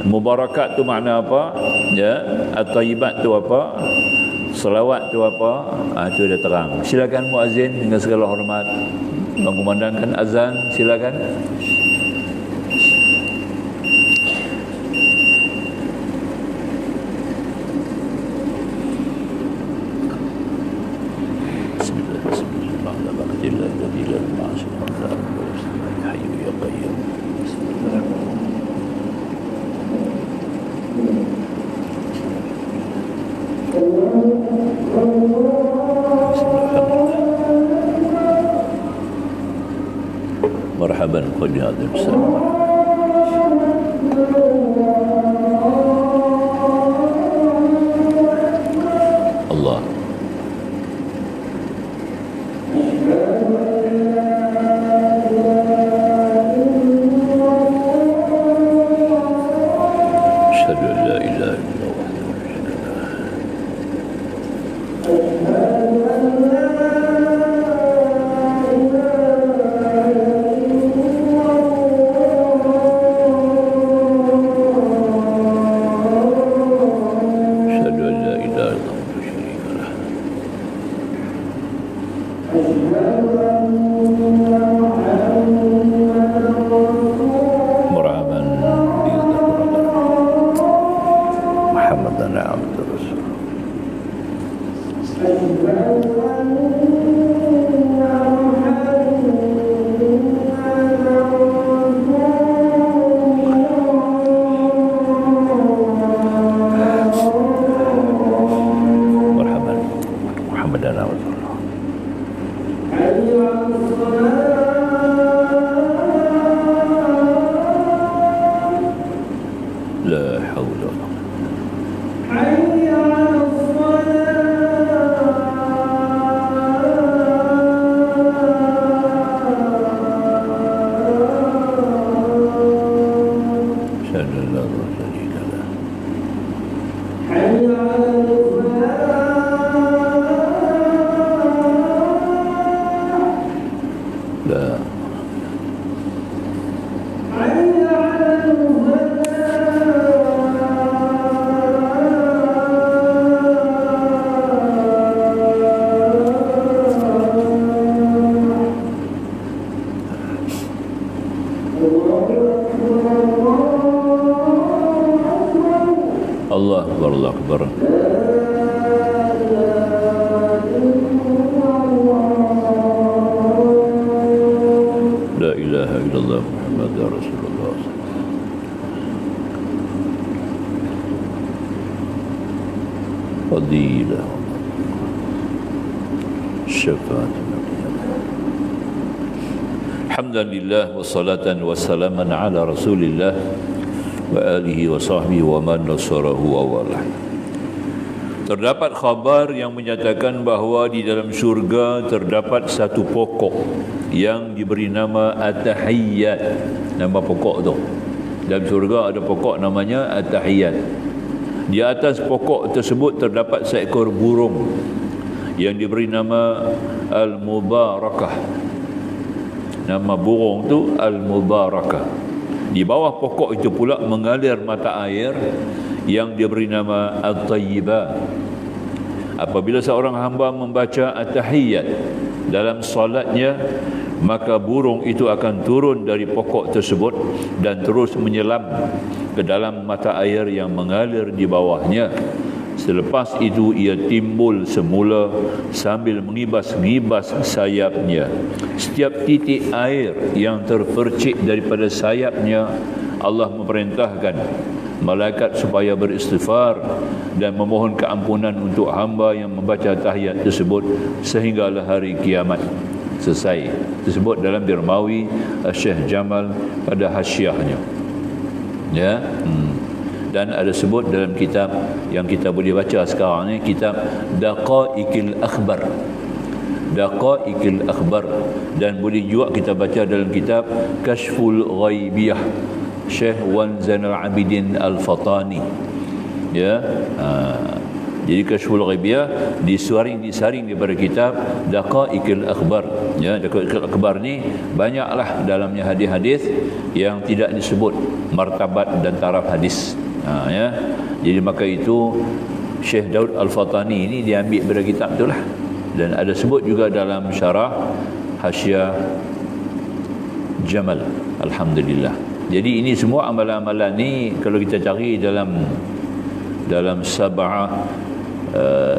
Mubarakat tu makna apa ya. At-thayyibat tu apa, selawat tu apa, itu dah terang. Silakan muazzin dengan segala hormat mengumandangkan azan, silakan. Alhamdulillah alladzi la ilaha illa huwa al-hayyul ya qayyum. مرحبا قل هذا السلام الله أشهد أن لا إله إلا الله وحده لا شريك له مرحبا محمد عبد الرسول مرحبا محمد عبد الرسول لا حول ولا قوة أشهد أن لا إله شريك له لا الله أكبر الله أكبر لا إله إلا الله محمد رسول الله فضيلة الشفاعة حمدا لله والصلاة والسلاما على رسول الله wa alihi wa sahbihi wa man nasarahu awalah. Terdapat khabar yang menyatakan bahawa di dalam syurga terdapat satu pokok yang diberi nama At-Tahiyyat. Nama pokok tu. Dalam syurga ada pokok namanya At-Tahiyyat. Di atas pokok tersebut terdapat seekor burung yang diberi nama Al-Mubarakah. Nama burung tu Al-Mubarakah. Di bawah pokok itu pula mengalir mata air yang diberi nama At-Tayyibah. Apabila seorang hamba membaca At-Tahiyyat dalam salatnya, maka burung itu akan turun dari pokok tersebut dan terus menyelam ke dalam mata air yang mengalir di bawahnya. Selepas itu ia timbul semula sambil mengibas-ngibas sayapnya. Setiap titik air yang terpercik daripada sayapnya, Allah memerintahkan malaikat supaya beristighfar dan memohon keampunan untuk hamba yang membaca tahiyat tersebut sehinggalah hari kiamat selesai. Tersebut dalam Dirmawi Syekh Jamal pada hasyiahnya. Ya. Dan ada sebut dalam kitab yang kita boleh baca sekarang ni, kitab Daqaiqil Akhbar. Daqaiqil Akhbar, dan boleh juga kita baca dalam kitab Kashful Ghaibiyah Syekh Wan Zainal Abidin Al-Fatani. Ya. Jadi Kashful Ghaibiyah disaring daripada kitab Daqaiqil Akhbar. Ya, Daqaiqil Akhbar ni banyaklah dalamnya hadis-hadis yang tidak disebut martabat dan taraf hadis. Ya. Jadi maka itu Syekh Daud Al-Fatani ini diambil daripada kitab itulah, dan ada sebut juga dalam syarah Hasyiah Jamal. Alhamdulillah. Jadi ini semua amalan-amalan ni kalau kita cari dalam sab'ah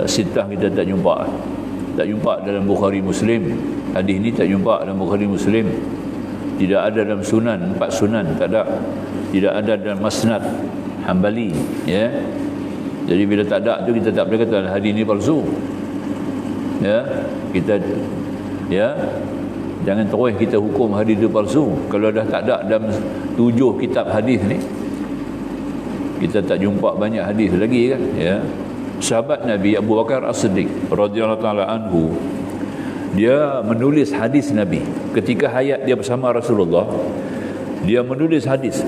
sitah kita tak jumpa dalam Bukhari Muslim. Hadis ni tak jumpa dalam Bukhari Muslim, tidak ada dalam sunan, 4 sunan tak ada, tidak ada dalam Musnad Hambali, ya. Jadi bila tak ada tu kita tak boleh kata hadis ni palsu, ya. Kita, ya, jangan terus kita hukum hadis itu palsu kalau dah tak ada dalam 7 kitab hadis ni. Kita tak jumpa banyak hadis lagi kan, ya. Sahabat Nabi Abu Bakar As-Siddiq radhiyallahu taala anhu, dia menulis hadis Nabi ketika hayat dia bersama Rasulullah. Dia menulis hadis,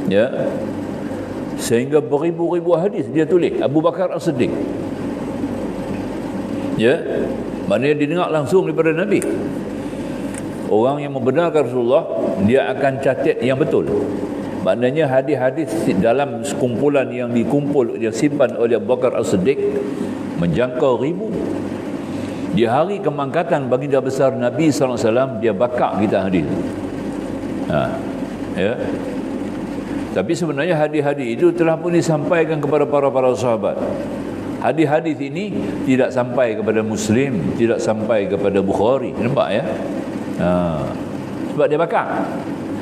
ya, sehingga beribu-ribu hadis dia tulis, Abu Bakar As-Siddiq, ya. Maknanya didengar langsung daripada Nabi. Orang yang membenarkan Rasulullah, dia akan catat yang betul. Maknanya hadis-hadis dalam sekumpulan yang dikumpul, dia simpan oleh Abu Bakar As-Siddiq menjangkau ribu. Di hari kemangkatan baginda besar Nabi SAW, dia bakar kita hadis. Ya. Tapi sebenarnya hadis-hadis itu telah pun disampaikan kepada para sahabat. Hadis-hadis ini tidak sampai kepada Muslim, tidak sampai kepada Bukhari. Nampak, ya? Sebab dia bakar.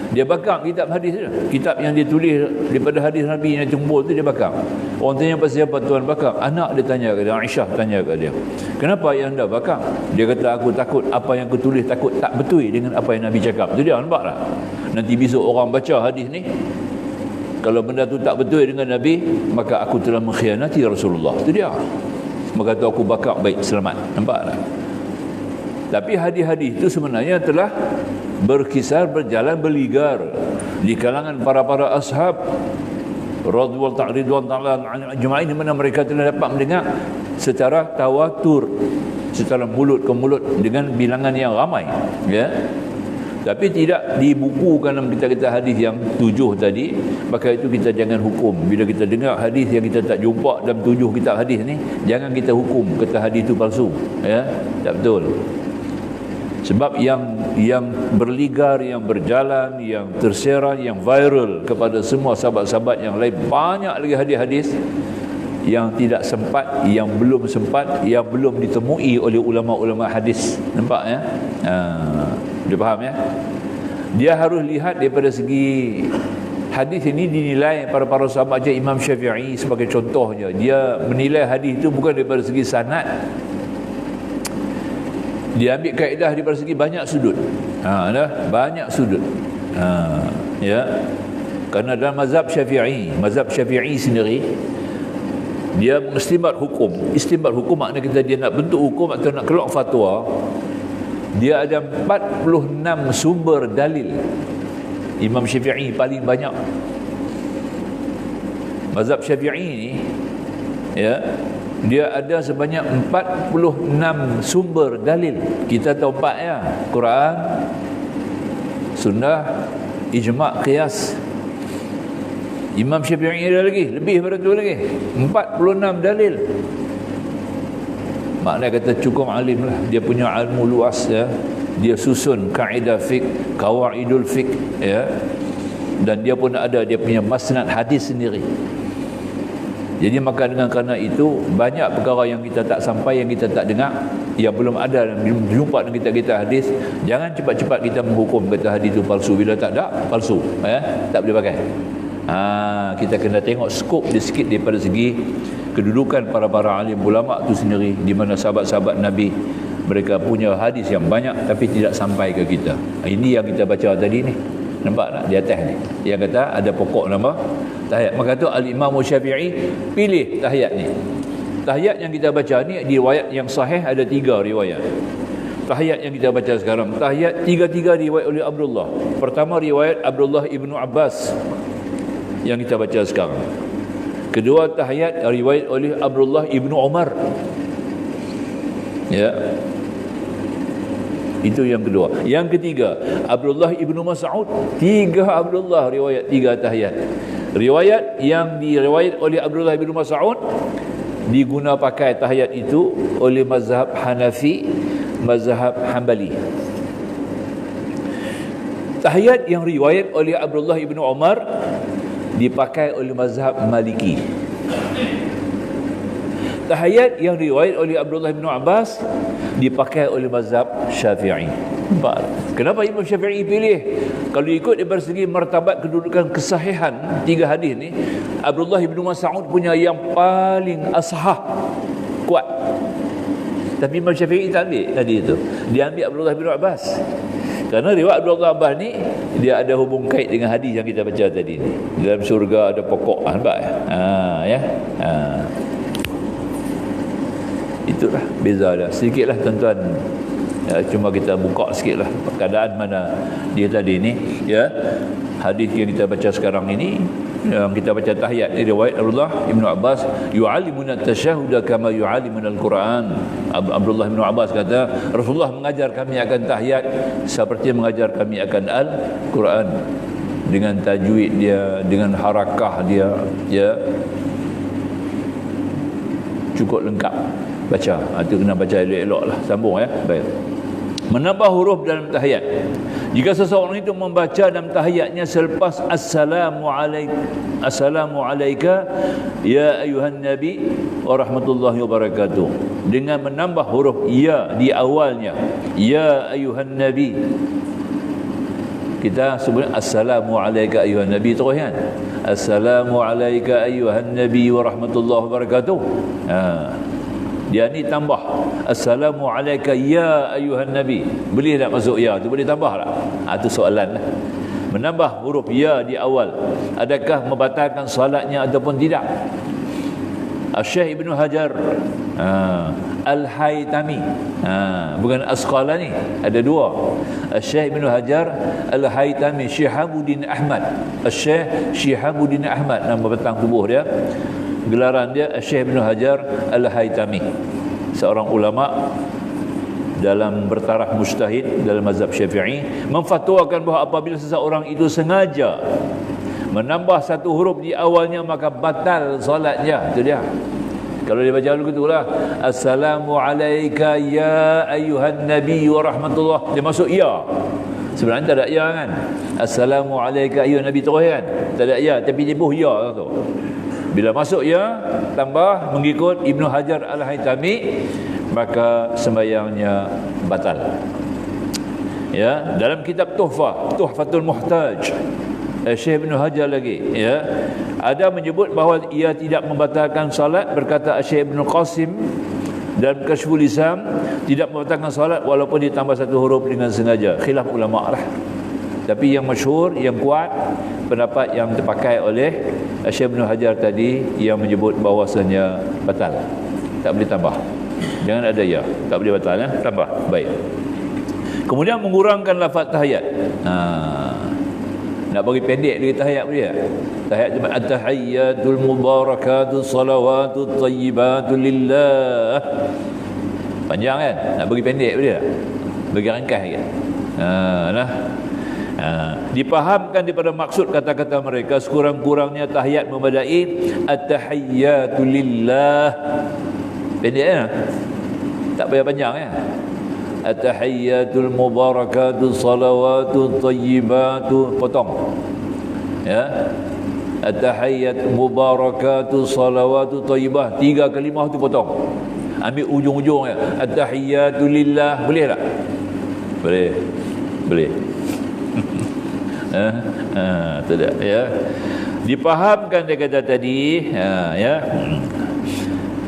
Dia bakar kitab hadis dia. Kitab yang dia tulis daripada hadis Nabi yang kumpul tu dia bakar. Orang tanya pasal apa tuan bakar? Anak dia tanya ke dia, Aisyah tanya ke dia, kenapa yang anda bakar? Dia kata, aku takut apa yang aku tulis takut tak betul dengan apa yang Nabi cakap. Tu dia, nampak tak? Nanti besok orang baca hadis ni, kalau benda tu tak betul dengan Nabi, maka aku telah mengkhianati Rasulullah. Itu dia. Maka tu aku bakar, baik, selamat. Nampak tak? Tapi hadis-hadis itu sebenarnya telah berkisar, berjalan, berligar di kalangan para ashab radhiyallahu ta'ala ajma'in, di mana mereka telah dapat mendengar secara tawatur, secara mulut ke mulut dengan bilangan yang ramai, ya. Tapi tidak dibukukan dalam kitab-kitab hadis yang 7 tadi. Maka itu kita jangan hukum. Bila kita dengar hadis yang kita tak jumpa dalam 7 kitab hadis ni, jangan kita hukum kata hadis itu palsu, ya. Tak betul. Sebab yang berligar, yang berjalan, yang tersiar, yang viral kepada semua sahabat-sahabat yang lain, banyak lagi hadis-hadis yang tidak sempat, yang belum sempat, yang belum ditemui oleh ulama-ulama hadis. Nampak, ya? Dia faham, ya? Dia harus lihat daripada segi hadis ini dinilai para sahabat. Macam Imam Syafi'i sebagai contohnya, dia menilai hadis itu bukan daripada segi sanad. Dia ambil kaedah daripada segi banyak sudut. Banyak sudut. Ya. Kerana dalam mazhab Syafi'i sendiri, dia mengistinbat hukum. Istinbat hukum maknanya kita dia nak bentuk hukum atau nak keluar fatwa. Dia ada 46 sumber dalil. Imam Syafi'i paling banyak. Mazhab Syafi'i ni, ya, dia ada sebanyak 46 sumber dalil. Kita tahu 4, ya. Quran, Sunnah, Ijma', Qiyas. Imam Syafi'i ada lagi, lebih daripada tu lagi, 46 dalil. Maknanya kata cukup alim lah. Dia punya ilmu luas, ya. Dia susun kaedah fiqh, qawaidul fiqh, ya. Dan dia pun ada dia punya masnad hadis sendiri. Jadi maka dengan kerana itu, banyak perkara yang kita tak sampai, yang kita tak dengar, yang belum ada, belum jumpa dengan kita hadis. Jangan cepat-cepat kita menghukum kata hadis itu palsu. Bila tak ada, palsu, ya. Tak boleh pakai. Kita kena tengok skop dia sikit daripada segi kedudukan para alim ulama itu sendiri, di mana sahabat-sahabat Nabi mereka punya hadis yang banyak tapi tidak sampai ke kita. Ini yang kita baca tadi ni. Nampak tak di atas ni? Yang kata ada pokok nama tahiyat. Maka tu Al-Imam Syafi'i pilih tahiyat ni. Tahiyat yang kita baca ni riwayat yang sahih ada 3 riwayat. Tahiyat yang kita baca sekarang, tahiyat 3 riwayat oleh Abdullah. Pertama riwayat Abdullah ibnu Abbas yang kita baca sekarang. Kedua tahiyat riwayat oleh Abdullah ibnu Umar. Ya. Itu yang kedua. Yang ketiga, Abdullah ibnu Mas'ud. 3 Abdullah riwayat 3 tahiyat. Riwayat yang diriwayat oleh Abdullah ibnu Mas'ud diguna pakai tahiyat itu oleh mazhab Hanafi, mazhab Hambali. Tahiyat yang riwayat oleh Abdullah ibnu Umar dipakai oleh mazhab Maliki. Tahiyat yang riwayat oleh Abdullah bin Abbas dipakai oleh mazhab Syafi'i. Nampak? Kenapa Imam Syafi'i pilih? Kalau ikut dari segi martabat kedudukan kesahihan 3 hadis ni, Abdullah bin Mas'ud punya yang paling ashah, kuat. Tapi Imam Syafi'i tak ambil tadi itu. Dia ambil Abdullah bin Abbas. Kerana riwayat Abdullah bin Abbas ni dia ada hubung kait dengan hadis yang kita baca tadi ni. Dalam syurga ada pokok, nampak ya? Itulah beza dah. Sedikitlah tuan-tuan. Ya, cuma kita buka sikitlah keadaan mana dia tadi ni, ya. Hadis yang kita baca sekarang ini, yang kita baca tahiyat ni riwayat Abdullah Ibn Abbas, yu'allimuna at-tashahhuda kama yu'allimuna al-Quran. Abdullah Ibn Abbas kata, Rasulullah mengajar kami akan tahiyat seperti mengajar kami akan Al-Quran, dengan tajwid dia, dengan harakah dia, ya, cukup lengkap baca. Itu kena baca elok-elok lah. Sambung ya. Baik. Menambah huruf dalam tahiyat. Jika seseorang itu membaca dalam tahiyatnya selepas assalamu alayka ya ayuhan nabi wa rahmatullahi wa barakatuh, dengan menambah huruf ya di awalnya, ya ayuhan nabi, kita sebut assalamu alayka ayuhan nabi terus kan, assalamu alayka ayuhan nabi wa rahmatullahi wa barakatuh. Dia ni tambah assalamu alayka ya ayuhan nabi, boleh tak masuk ya tu, boleh tambah tak? Itu soalan lah. Menambah huruf ya di awal, adakah membatalkan solatnya ataupun tidak? Syekh Ibn Hajar Al-Haytami, bukan Asqalani, ada dua. Syekh Ibn Hajar Al-Haytami, Syihabuddin Ahmad, Syekh Syihabuddin Ahmad, nama petang tubuh dia. Gelaran dia Syekh Ibn Hajar Al-Haytami, seorang ulama dalam bertaraf mujtahid dalam mazhab Syafi'i, memfatwakan bahawa apabila seseorang itu sengaja menambah satu huruf di awalnya maka batal solatnya. Itu dia. Kalau dia baca dulu gitulah, assalamu alayka ya ayuhan nabi wa rahmatullah, dia masuk ya. Sebenarnya tak ada ya kan, assalamu alayka ayuhan nabi terus kan, tak ada ya, tapi dia buh ya tu. Bila masuk ya, tambah mengikut Ibn Hajar Al-Haytami, maka sembahyangnya batal. Ya, dalam kitab Tuhfatul Muhtaj, Syekh Ibn Hajar lagi, ya, ada menyebut bahawa ia tidak membatalkan salat. Berkata Syekh Ibn Qasim dalam Kashful Lisan, tidak membatalkan salat walaupun ditambah satu huruf dengan sengaja. Khilaf ulama lah. Tapi yang masyhur, yang kuat, pendapat yang terpakai oleh Syekh Ibn Hajar tadi, yang menyebut bahawasanya batal, tak boleh tambah. Jangan ada ya, tak boleh batal ya, tambah. Baik. Kemudian mengurangkan lafaz tahiyat. Nak bagi pendek lagi tahiyat boleh tak? Tahiyat cuma at-tahiyyatul mubarakatus salawatut thayyibatu lillah. Panjang kan? Nak bagi pendek boleh tak? Bagi ringkas sikit. Dipahamkan daripada maksud kata-kata mereka, sekurang-kurangnya tahiyat memadai at-tahiyyatu lillah. Pendek kan? Tak payah panjang kan? At-tahiyyatul mubarakatuh salawatut tayyibatu, potong ya, at-tahiyyat mubarakatuh salawatut tayyibah, 3 kalimah tu potong, ambil ujung-ujung ya, at-tahiyyatu lillah. Boleh tak? Boleh tidak ya. Dipahamkan dia kata tadi, ya,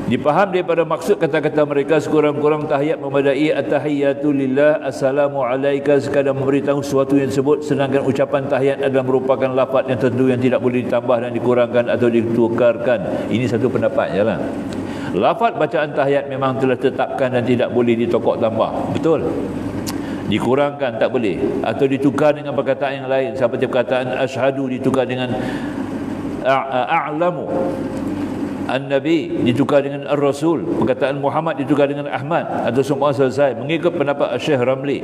dipaham daripada maksud kata-kata mereka, sekurang-kurang tahiyat memadai at-tahiyyatu lillah, assalamu alayka, sekadar memberitahu sesuatu yang disebut, sedangkan ucapan tahiyat adalah merupakan lafaz yang tentu yang tidak boleh ditambah dan dikurangkan atau ditukarkan. Ini satu pendapat je lah. Lafaz bacaan tahiyat memang telah ditetapkan dan tidak boleh ditokok tambah, betul. Dikurangkan tak boleh, atau ditukar dengan perkataan yang lain, seperti perkataan asyhadu ditukar dengan a'lamu, an-nabi ditukar dengan ar-rasul, perkataan Muhammad ditukar dengan Ahmad, atau semua selesai. Mengikut pendapat Syekh Ramli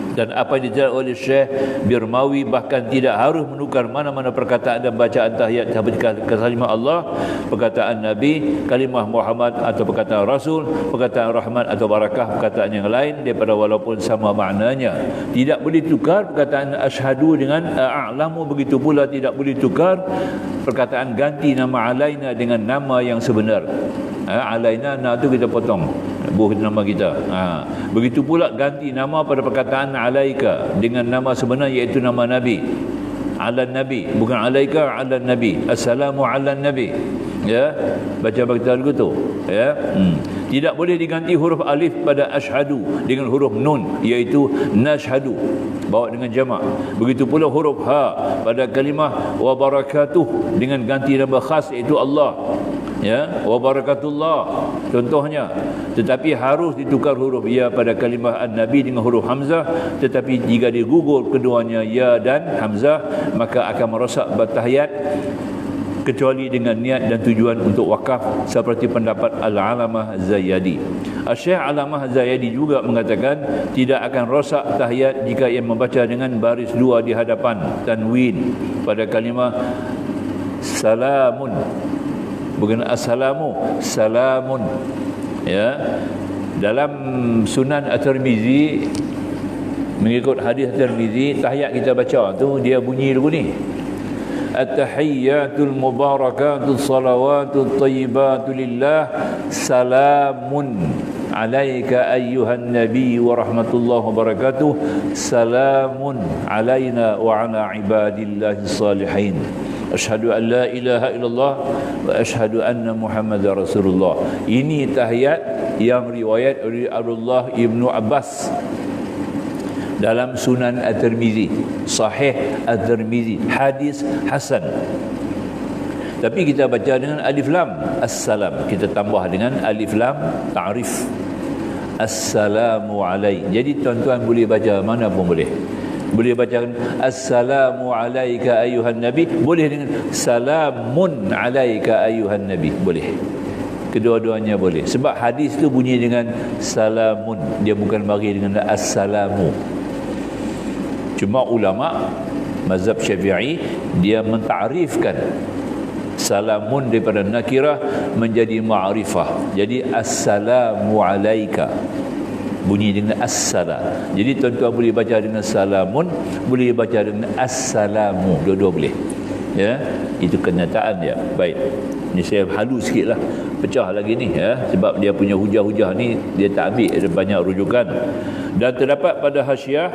dan apa yang dijelaskan oleh Syekh Birmawi, bahkan tidak harus menukar mana-mana perkataan dan bacaan tahiyat, seperti kalimah Allah, perkataan Nabi, kalimah Muhammad atau perkataan Rasul, perkataan Rahman atau Barakah, perkataan yang lain daripada walaupun sama maknanya. Tidak boleh tukar perkataan asyhadu dengan a'lamu, begitu pula tidak boleh tukar perkataan ganti nama alaina dengan nama yang sebenar. Alaina, na tu kita potong. buh nama kita. Begitu pula ganti nama pada perkataan alaika dengan nama sebenar iaitu nama Nabi. Ala Nabi, bukan alaika, ala Nabi. Assalamu ala Nabi. Ya, baca begitu ya. Tidak boleh diganti huruf alif pada asyhadu dengan huruf nun iaitu nashhadu, bawa dengan jamak. Begitu pula huruf ha pada kalimah wa barakatuh dengan ganti nama khas iaitu Allah. Ya, wa barakatullah contohnya. Tetapi harus ditukar huruf ya pada kalimah an-nabi dengan huruf hamzah, tetapi jika digugur keduanya ya dan hamzah maka akan merosak bertahiyat kecuali dengan niat dan tujuan untuk wakaf seperti pendapat Al-Alamah Zayyadi. Syekh Alamah Zayyadi juga mengatakan tidak akan rosak tahiyat jika ia membaca dengan baris dua di hadapan tanwin pada kalimah salamun, bukan assalamu, salamun. Ya, dalam Sunan At-Tirmizi mengikut hadis At-Tirmizi, tahiyat kita baca tu dia bunyi lagu ni. At-tahiyyatul mubarakatus salawatut thayyibatu lillah salamun alaika ayyuhan nabi wa rahmatullahi wa barakatuh salamun alaina wa ala ibadillahi salihin. Asyhadu an la ilaha illallah wa asyhadu anna Muhammadar Rasulullah. Ini tahiyat yang riwayat oleh Abdullah Ibnu Abbas dalam Sunan At-Tirmizi, Sahih At-Tirmizi, hadis hasan. Tapi kita baca dengan alif lam assalam, kita tambah dengan alif lam ta'rif assalamu alai. Jadi tuan-tuan boleh baca mana pun boleh. Boleh baca assalamu alayka ayuhan nabi, boleh dengan salamun alayka ayuhan nabi, boleh. Kedua-duanya boleh. Sebab hadis tu bunyi dengan salamun, dia bukan bagi dengan assalamu. Cuma ulama mazhab Syafi'i dia mentarifkan salamun daripada nakirah menjadi ma'rifah. Jadi assalamu alayka bunyi dengan as-salam. Jadi tuan-tuan boleh baca dengan salamun, boleh baca dengan assalamu, dua-dua boleh. Ya, itu kenyataan dia. Baik. Ni saya halu sikitlah, pecah lagi ni ya, sebab dia punya hujah-hujah ni dia tak ambil, ada banyak rujukan. Dan terdapat pada hasyiah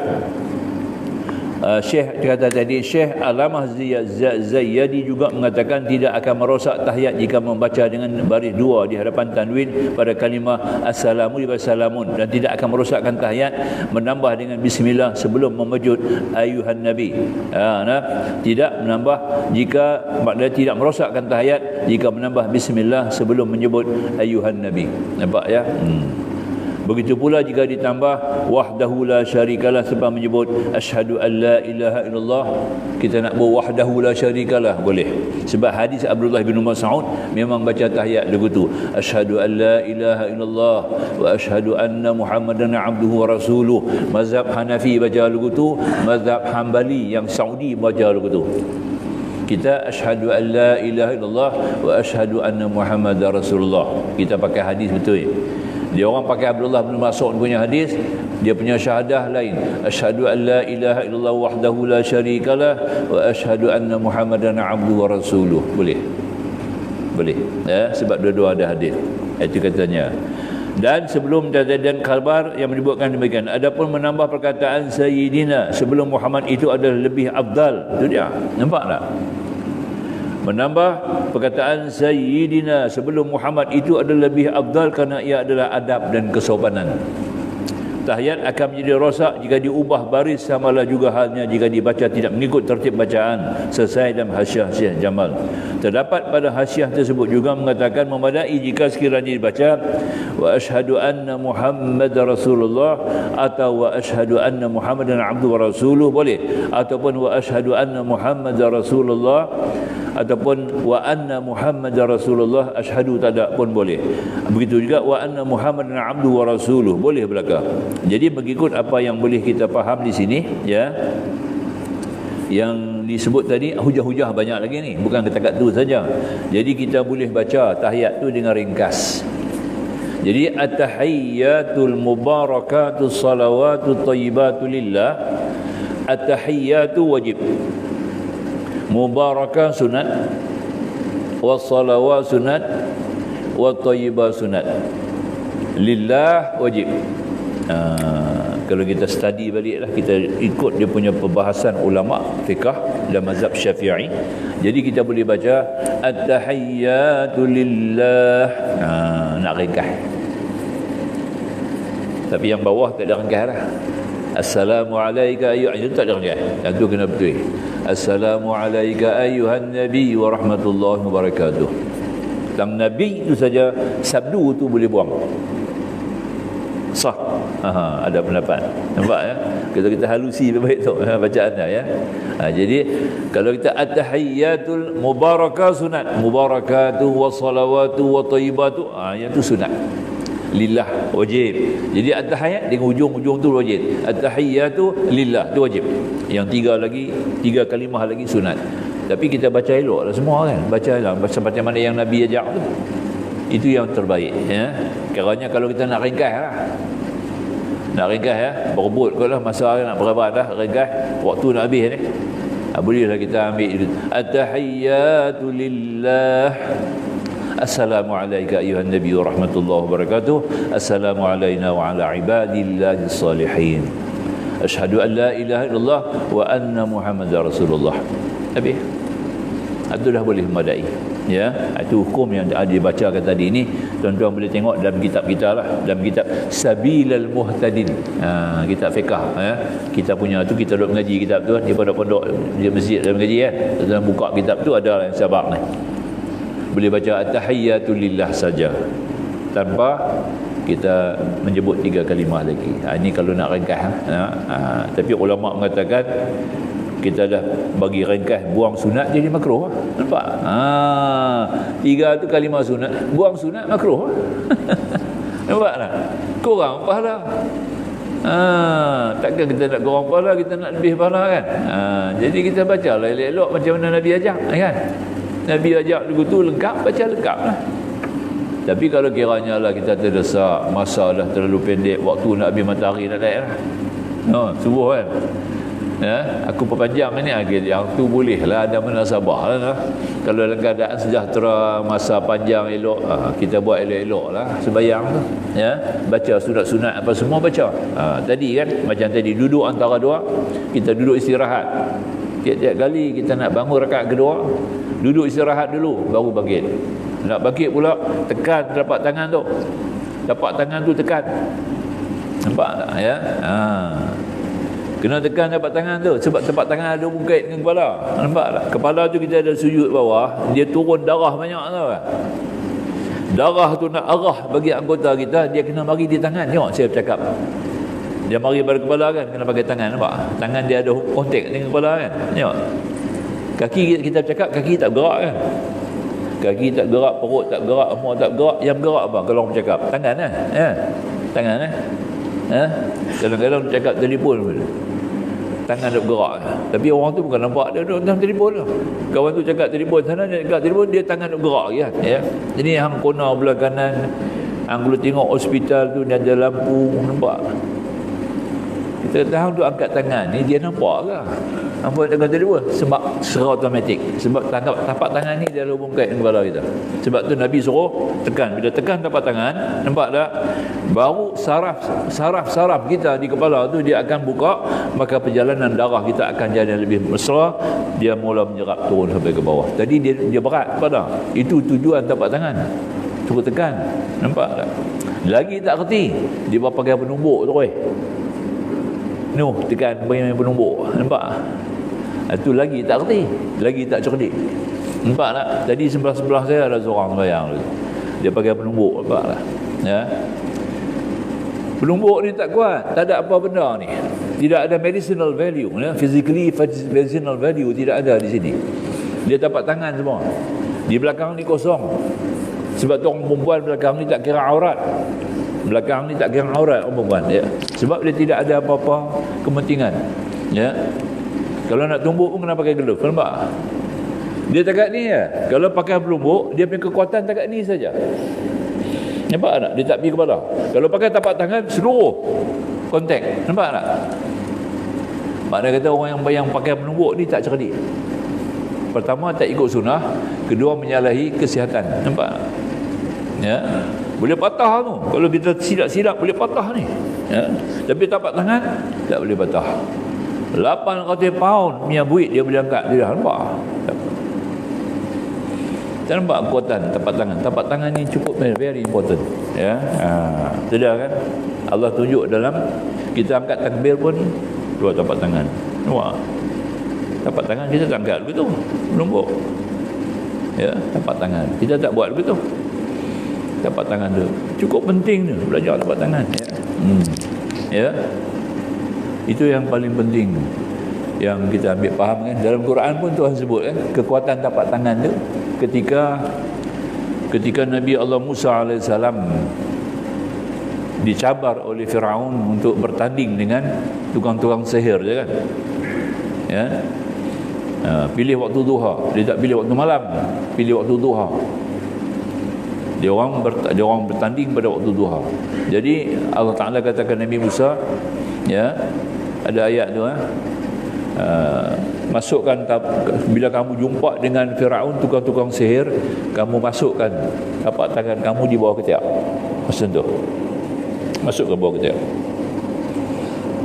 Syekh kata tadi, Syekh Alamah Zayyadi juga mengatakan tidak akan merosak tahiyat jika membaca dengan baris dua di hadapan tanwin pada kalimah assalamu wa salamun, dan tidak akan merosakkan tahiyat menambah dengan bismillah sebelum memejut ayuhan nabi. Tidak menambah jika maknanya tidak merosakkan tahiyat jika menambah bismillah sebelum menyebut ayuhan nabi. Nampak ya? Begitu pula jika ditambah wahdahu la syarikalah sebab menyebut asyhadu an la ilaha illallah, kita nak buat wahdahu la syarikalah boleh. Sebab hadis Abdullah bin Mas'ud memang baca tahiyat lagu tu, asyhadu an la ilaha illallah wa asyhadu anna Muhammadan abduhu wa rasuluh. Mazhab Hanafi baca lagu tu, mazhab Hambali yang Saudi baca lagu tu. Kita asyhadu an la ilaha illallah wa asyhadu anna Muhammadar Rasulullah. Kita pakai hadis betul. Dia orang pakai Abdullah bin Mas'ud punya hadis, dia punya syahadah lain. Asyhadu an la ilaha illallah wahdahu la syarikalah wa asyhadu anna Muhammadan abduhu wa rasuluh. Boleh. Boleh. Ya, sebab dua-dua ada hadis. Itu katanya. Dan sebelum dan khabar yang menyebutkan demikian. Adapun menambah perkataan sayyidina sebelum Muhammad itu adalah lebih afdal. Itu dia. Nampak tak? Menambah perkataan sayyidina sebelum Muhammad itu adalah lebih afdal kerana ia adalah adab dan kesopanan. Tahiyat akan menjadi rosak jika diubah baris, samalah juga halnya jika dibaca tidak mengikut tertib bacaan sesuai dalam hasyiah Syekh Jamal. Terdapat pada hasyiah tersebut juga mengatakan memadai jika sekiranya dibaca wa asyhadu anna Muhammadar Rasulullah atau wa asyhadu anna Muhammadan abduhu wa rasuluh boleh, ataupun wa asyhadu anna Muhammadar Rasulullah ataupun wa anna Muhammadar Rasulullah asyhadu tak ada pun boleh. Begitu juga wa anna Muhammadan abduhu wa rasuluh boleh belaka. Jadi mengikut apa yang boleh kita faham di sini ya. Yang disebut tadi hujah-hujah banyak lagi ni, bukan ketakat tu saja. Jadi kita boleh baca tahiyat tu dengan ringkas. Jadi at-tahiyyatul mubarakatus salawatut thayyibatu lillah. At-tahiyyatu wajib, mubarakah sunat, wassalawat sunat, wattayyibah sunat. Lillah wajib. Kalau kita study baliklah, kita ikut dia punya perbahasan ulama fiqh dan mazhab Syafi'i, jadi kita boleh baca at-tahiyyatu lillah. Nak ringkas, tapi yang bawah tak ada ringkas lah. Assalamualaikum ayyuhan, tak ada ringkas, yang tu kena betul. Assalamualaikum ayyuhan nabi wa rahmatullahi wa barakatuh. Tentang nabi tu saja, sabdu tu boleh buang, sah. Ada pendapat, nampak ya, kalau kita halusi baik tu bacaannya ya. Jadi kalau kita at-tahiyyatul mubarakah sunat, mubarakatuh wa salawatu wa thayyibatu, yang tu sunat. Lillah wajib. Jadi at-tahiyyat dengan ujung-ujung tu wajib. At-tahiyyatu lillah tu wajib. Yang tiga kalimah lagi sunat. Tapi kita baca elok lah semua kan, baca macam mana yang Nabi ajak tu, itu yang terbaik ya. Kerana kalau kita nak ringkas lah, nak ringkas ya, berebut kot lah masa nak berapa dah ringkas, waktu nak habis ni, bolehlah kita ambil at-tahiyyatu lillah. Assalamualaikum ayuhan nabi wa rahmatullahi wa barakatuh. Assalamualaikum wa ala ibadillahi salihin. Asyhadu an la ilaha illallah wa anna muhammadar rasulullah. Habis. Itu dah boleh memadai. Ya, itu hukum yang dibacakan tadi ni, tuan-tuan boleh tengok dalam kitab kita lah, dalam kitab Sabilal Muhtadin, kitab fiqh ya. Kita punya tu, kita duduk mengaji kitab tu di pondok-pondok, di masjid dalam mengaji kan. Tuan buka kitab tu, ada yang sabak ni. Boleh baca at-tahiyyatu lillah saja tanpa kita menyebut tiga kalimah lagi. Ini kalau nak ringkas tapi ulama mengatakan kita dah bagi ringkas, buang sunat jadi makruh. Nampak? Tiga tu kalimah sunat, buang sunat makruh. Nampak tak? Kurang pahala. Takkan kita nak kurang pahala, kita nak lebih pahala kan? Jadi kita baca lah elok-elok macam mana Nabi ajak kan? Nabi ajak dulu tu lengkap, baca lengkap lah. Tapi kalau kiranya lah kita terdesak, masa dah terlalu pendek, waktu nak habis matahari dah naik lah. Subuh kan? Ya, aku perpanjang ni yang tu boleh lah, ada munasabah lah. Kalau dalam keadaan sejahtera, masa panjang elok, kita buat elok-elok lah sembahyang tu ya, baca sunat-sunat apa semua baca. Tadi kan macam tadi, duduk antara dua, kita duduk istirahat. Tiap-tiap kali kita nak bangun rakaat kedua, duduk istirahat dulu baru bangkit. Nak bangkit pula, tekan telapak tangan tu, telapak tangan tu tekan, nampak tak ya? Kena tekan telapak tangan tu, sebab telapak tangan ada bungkait dengan kepala. Nampak tak? Kepala tu kita ada sujud bawah, dia turun darah banyak tau kan. Darah tu nak arah bagi anggota kita, dia kena mari di tangan. Tengok saya bercakap, dia mari pada kepala kan, kena pakai tangan. Nampak? Tangan dia ada kontak dengan kepala kan. Tengok. Kaki kita bercakap, kaki tak bergerak kan. Kaki tak bergerak, perut tak bergerak, semua tak bergerak. Yang bergerak apa kalau orang bercakap? Tangan lah ya. Tangan kadang-kadang bercakap telefon pun, tangan tak bergerak. Tapi orang tu bukan nampak dia duduk dalam telefon lah. Kawan tu cakap telefon sana, dia cakap telefon, dia tangan tak bergerak kan ya. Jadi hang kona belah kanan, hang boleh tengok hospital tu dia ada lampu, nampak. Kita kata hang tu angkat tangan ni, dia nampak ke? Nampak dengan telefon? Sebab secara automatik, sebab tapak tangan ni dia ada hubungkan dengan kepala kita. Sebab tu Nabi suruh tekan. Bila tekan tapak tangan, nampak tak? Baru saraf kita di kepala tu dia akan buka, maka perjalanan darah kita akan jadi lebih mesra. Dia mula menyerap turun sampai ke bawah. Tadi dia berat pada. Itu tujuan tapak tangan. Suruh tekan. Nampak tak? Lagi tak kerti, dia pakai penumbuk tu tekan bagi penumbuk. Nampak? Itu lagi tak kerti, lagi tak cerdik. Nampak tak? Tadi sebelah-sebelah saya ada seorang sembahyang tu, dia pakai penumbuk. Nampak tak? Ya. Penumbuk ni tak kuat, tak ada apa benda ni. Tidak ada medicinal value ya. Physically medicinal value tidak ada di sini. Dia tapak tangan semua. Di belakang ni kosong. Sebab tu orang perempuan belakang ni tak kira aurat. Belakang ni tak kira aurat orang perempuan ya. Sebab dia tidak ada apa-apa kepentingan ya. Kalau nak tumbuk pun kena pakai glove. Nampak? Dia takat ni ya. Kalau pakai pelumbuk, dia punya kekuatan takat ni saja. Nampak tak? Dia tak pergi kepala. Kalau pakai tapak tangan, seluruh kontak. Nampak tak? Maknanya kata orang yang pakai pelumbuk ni tak cerdik. Pertama, tak ikut sunnah. Kedua, menyalahi kesihatan. Nampak tak? Ya. Boleh patah tu. Kalau kita silap-silap boleh patah ni. Ya. Tapi tapak tangan tak boleh patah. 800 pound punya buit dia boleh angkat. Dia dah nampak. Tak nampak kekuatan tapak tangan. Tapak tangan ni cukup very important. Ya. Sedar kan? Allah tunjuk dalam kita angkat takbir pun dua tapak tangan. Nampak? Tapak tangan kita tak angkat begitu. Menumbuk. Ya, tapak tangan. Kita tak buat begitu. Tapak tangan tu cukup penting tu, belajar tapak tangan, ya. Ya. Itu yang paling penting yang kita ambil faham kan. Dalam Quran pun Tuhan sebut kan kekuatan tapak tangan tu ketika Nabi Allah Musa AS dicabar oleh Firaun untuk bertanding dengan tukang-tukang sihir je kan. Ya. Pilih waktu duha, dia tak pilih waktu malam, pilih waktu duha. Dia orang bertanding pada waktu duha. Jadi Allah Taala katakan Nabi Musa, ya, ada ayat tu, masukkan bila kamu jumpa dengan Firaun tukang-tukang sihir, kamu masukkan tapak tangan kamu di bawah ketiak. Macam tu. Masuk ke bawah ketiak.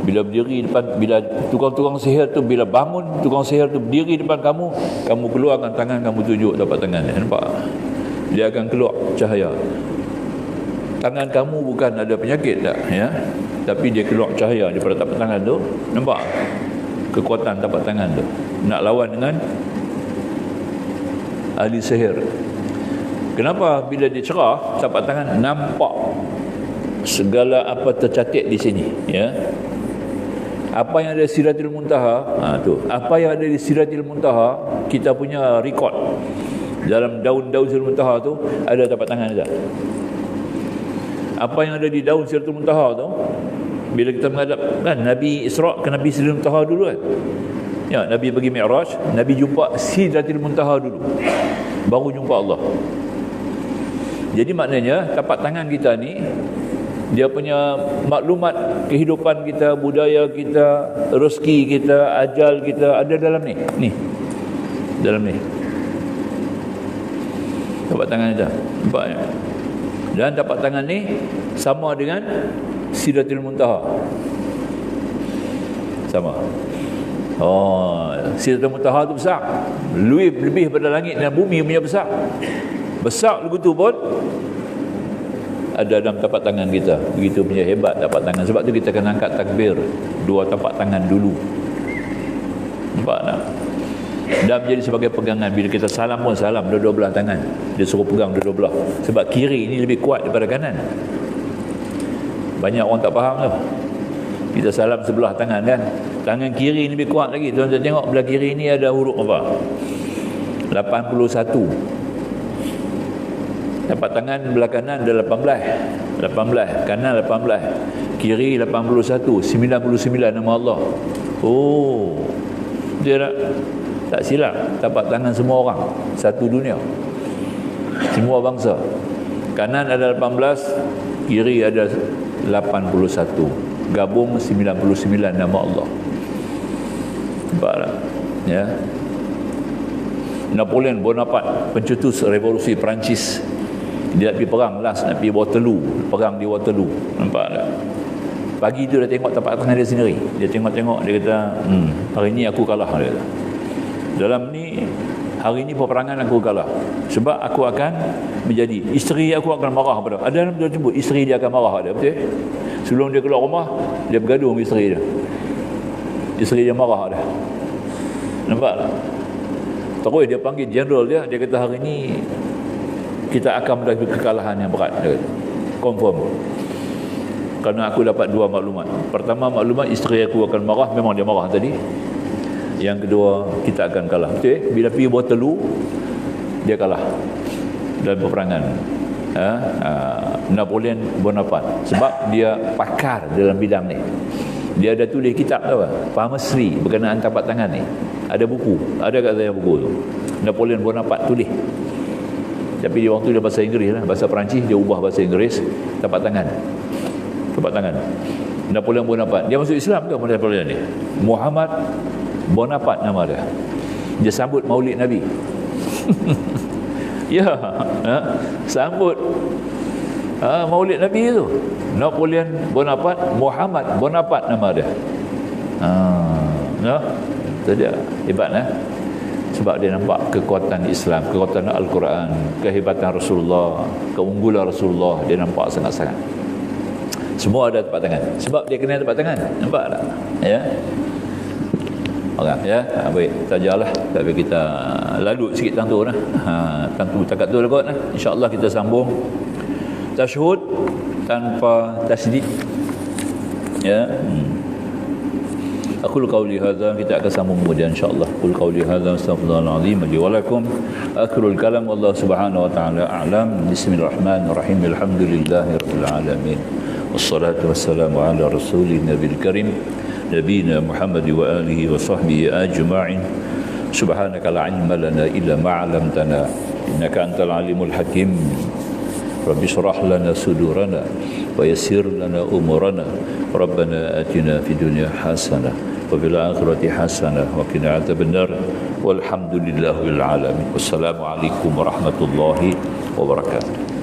Bila berdiri depan, bila tukang-tukang sihir tu, bila bangun tukang sihir tu berdiri depan kamu, kamu keluarkan tangan, kamu tunjuk tapak tangan. Nampak? Dia akan keluar cahaya. Tangan kamu bukan ada penyakit tak, ya, tapi dia keluar cahaya daripada tapak tangan tu. Nampak kekuatan tapak tangan tu nak lawan dengan ahli sihir. Kenapa? Bila dia cerah tapak tangan, nampak segala apa tercatat di sini, ya. Apa yang ada di Sidratil Muntaha, tu. Apa yang ada di Sidratil Muntaha, kita punya rekod. Dalam daun-daun Sidratul Muntaha tu ada tapak tangan dia. Apa yang ada di daun Sidratul Muntaha tu, bila kita menghadap kan Nabi Isra ke Nabi Sidratul Muntaha dulu kan. Ya, Nabi pergi Mi'raj, Nabi jumpa Sidratul Muntaha dulu. Baru jumpa Allah. Jadi maknanya tapak tangan kita ni dia punya maklumat kehidupan kita, budaya kita, rezeki kita, ajal kita ada dalam ni. Ni. Dalam ni. Tapak tangan kita. Nampak ya? Dan tapak tangan ni sama dengan Sidratul Muntaha. Sama. Oh, Sidratul Muntaha tu besar. Lebih pada langit dan bumi punya besar. Besar begitu pun ada dalam tapak tangan kita. Begitu punya hebat tapak tangan. Sebab tu kita kena angkat takbir dua tapak tangan dulu. Nampak tak? Dan menjadi sebagai pegangan. Bila kita salam pun salam dua-dua belah tangan. Dia suruh pegang dua-dua belah. Sebab kiri ni lebih kuat daripada kanan. Banyak orang tak faham tu. Kita salam sebelah tangan kan. Tangan kiri ni lebih kuat lagi. Tuan-tuan tengok belah kiri ni ada huruf apa? 81. Tapak tangan belah kanan ada 18. Kanan 18. Kiri 81. 99 nama Allah. Oh. Dia tak silap. Tapak tangan semua orang. Satu dunia. Semua bangsa. Kanan ada 18. Kiri ada 81. Gabung 99 nama Allah. Nampak tak? Ya. Napoleon Bonaparte, pencetus revolusi Perancis. Dia nak pergi perang last, nak pergi Waterloo. Perang di Waterloo. Nampak tak? Pagi tu dia tengok tapak tangan dia sendiri. Dia tengok-tengok, dia kata, hari ni aku kalah. Dia kata. Dalam ni, hari ni peperangan aku kalah. Sebab aku akan menjadi, isteri aku akan marah pada. Ada dalam dia sebut, isteri dia akan marah dia. Betul? Sebelum dia keluar rumah, dia bergaduh dengan isteri dia. Isteri dia marah dia. Nampak tak? Terus dia panggil general dia. Dia kata hari ni kita akan menghadapi kekalahan yang berat. Dia kata. Confirm. Kerana aku dapat dua maklumat. Pertama maklumat, isteri aku akan marah. Memang dia marah tadi. Yang kedua, kita akan kalah. Betul? Bila pergi Waterloo, dia kalah dalam peperangan. Napoleon Bonaparte. Sebab dia pakar dalam bidang ni. Dia ada tulis kitab tu apa? Pharmacy berkenaan tapak tangan ni. Ada buku. Ada kat saya buku tu. Napoleon Bonaparte tulis. Tapi dia waktu dia bahasa Inggeris lah. Bahasa Perancis dia ubah bahasa Inggeris. Tapak tangan. Tapak tangan. Napoleon Bonaparte. Dia masuk Islam ke Napoleon ni? Muhammad Bonaparte nama dia. Dia sambut Maulid Nabi. Ya, sambut Maulid Nabi tu. Napoleon Bonaparte, Muhammad Bonaparte nama dia. Itu dia. Hebat sebab dia nampak kekuatan Islam, kekuatan Al-Quran, kehebatan Rasulullah, keunggulan Rasulullah, dia nampak sangat-sangat. Semua ada tempat tangan. Sebab dia kena tempat tangan. Nampak tak? Ya. Orang ya. Baik, sajalah. Tapi kita lalu sikit tang tu tang tu takat tu lah kot Insya-Allah kita sambung tasyahud tanpa tasdid. Ya. Aku qauli hadza, kita akan sambung kemudian insya-Allah. Qul qauli hadza astaghfirullahalazim li wa lakum. Akhirul kalam wallahu subhanahu wa ta'ala a'lam. Bismillahirrahmanirrahim. Alhamdulillahirabbil alamin. Wassalatu wassalamu ala rasulina nabil karim nabiyina Muhammad wa alihi wa sahbihi ajma'in. Subhanaka la ilma lana illa ma 'allamtana innaka antal alimul hakim. Rabbi shrah lana sudurana wa yassir lana umurana. Rabbana atina fid dunya hasanah wa fil akhirati hasanah wa qina adzabannar. Walhamdulillahil alamin. Wassalamu alaikum warahmatullahi wabarakatuh.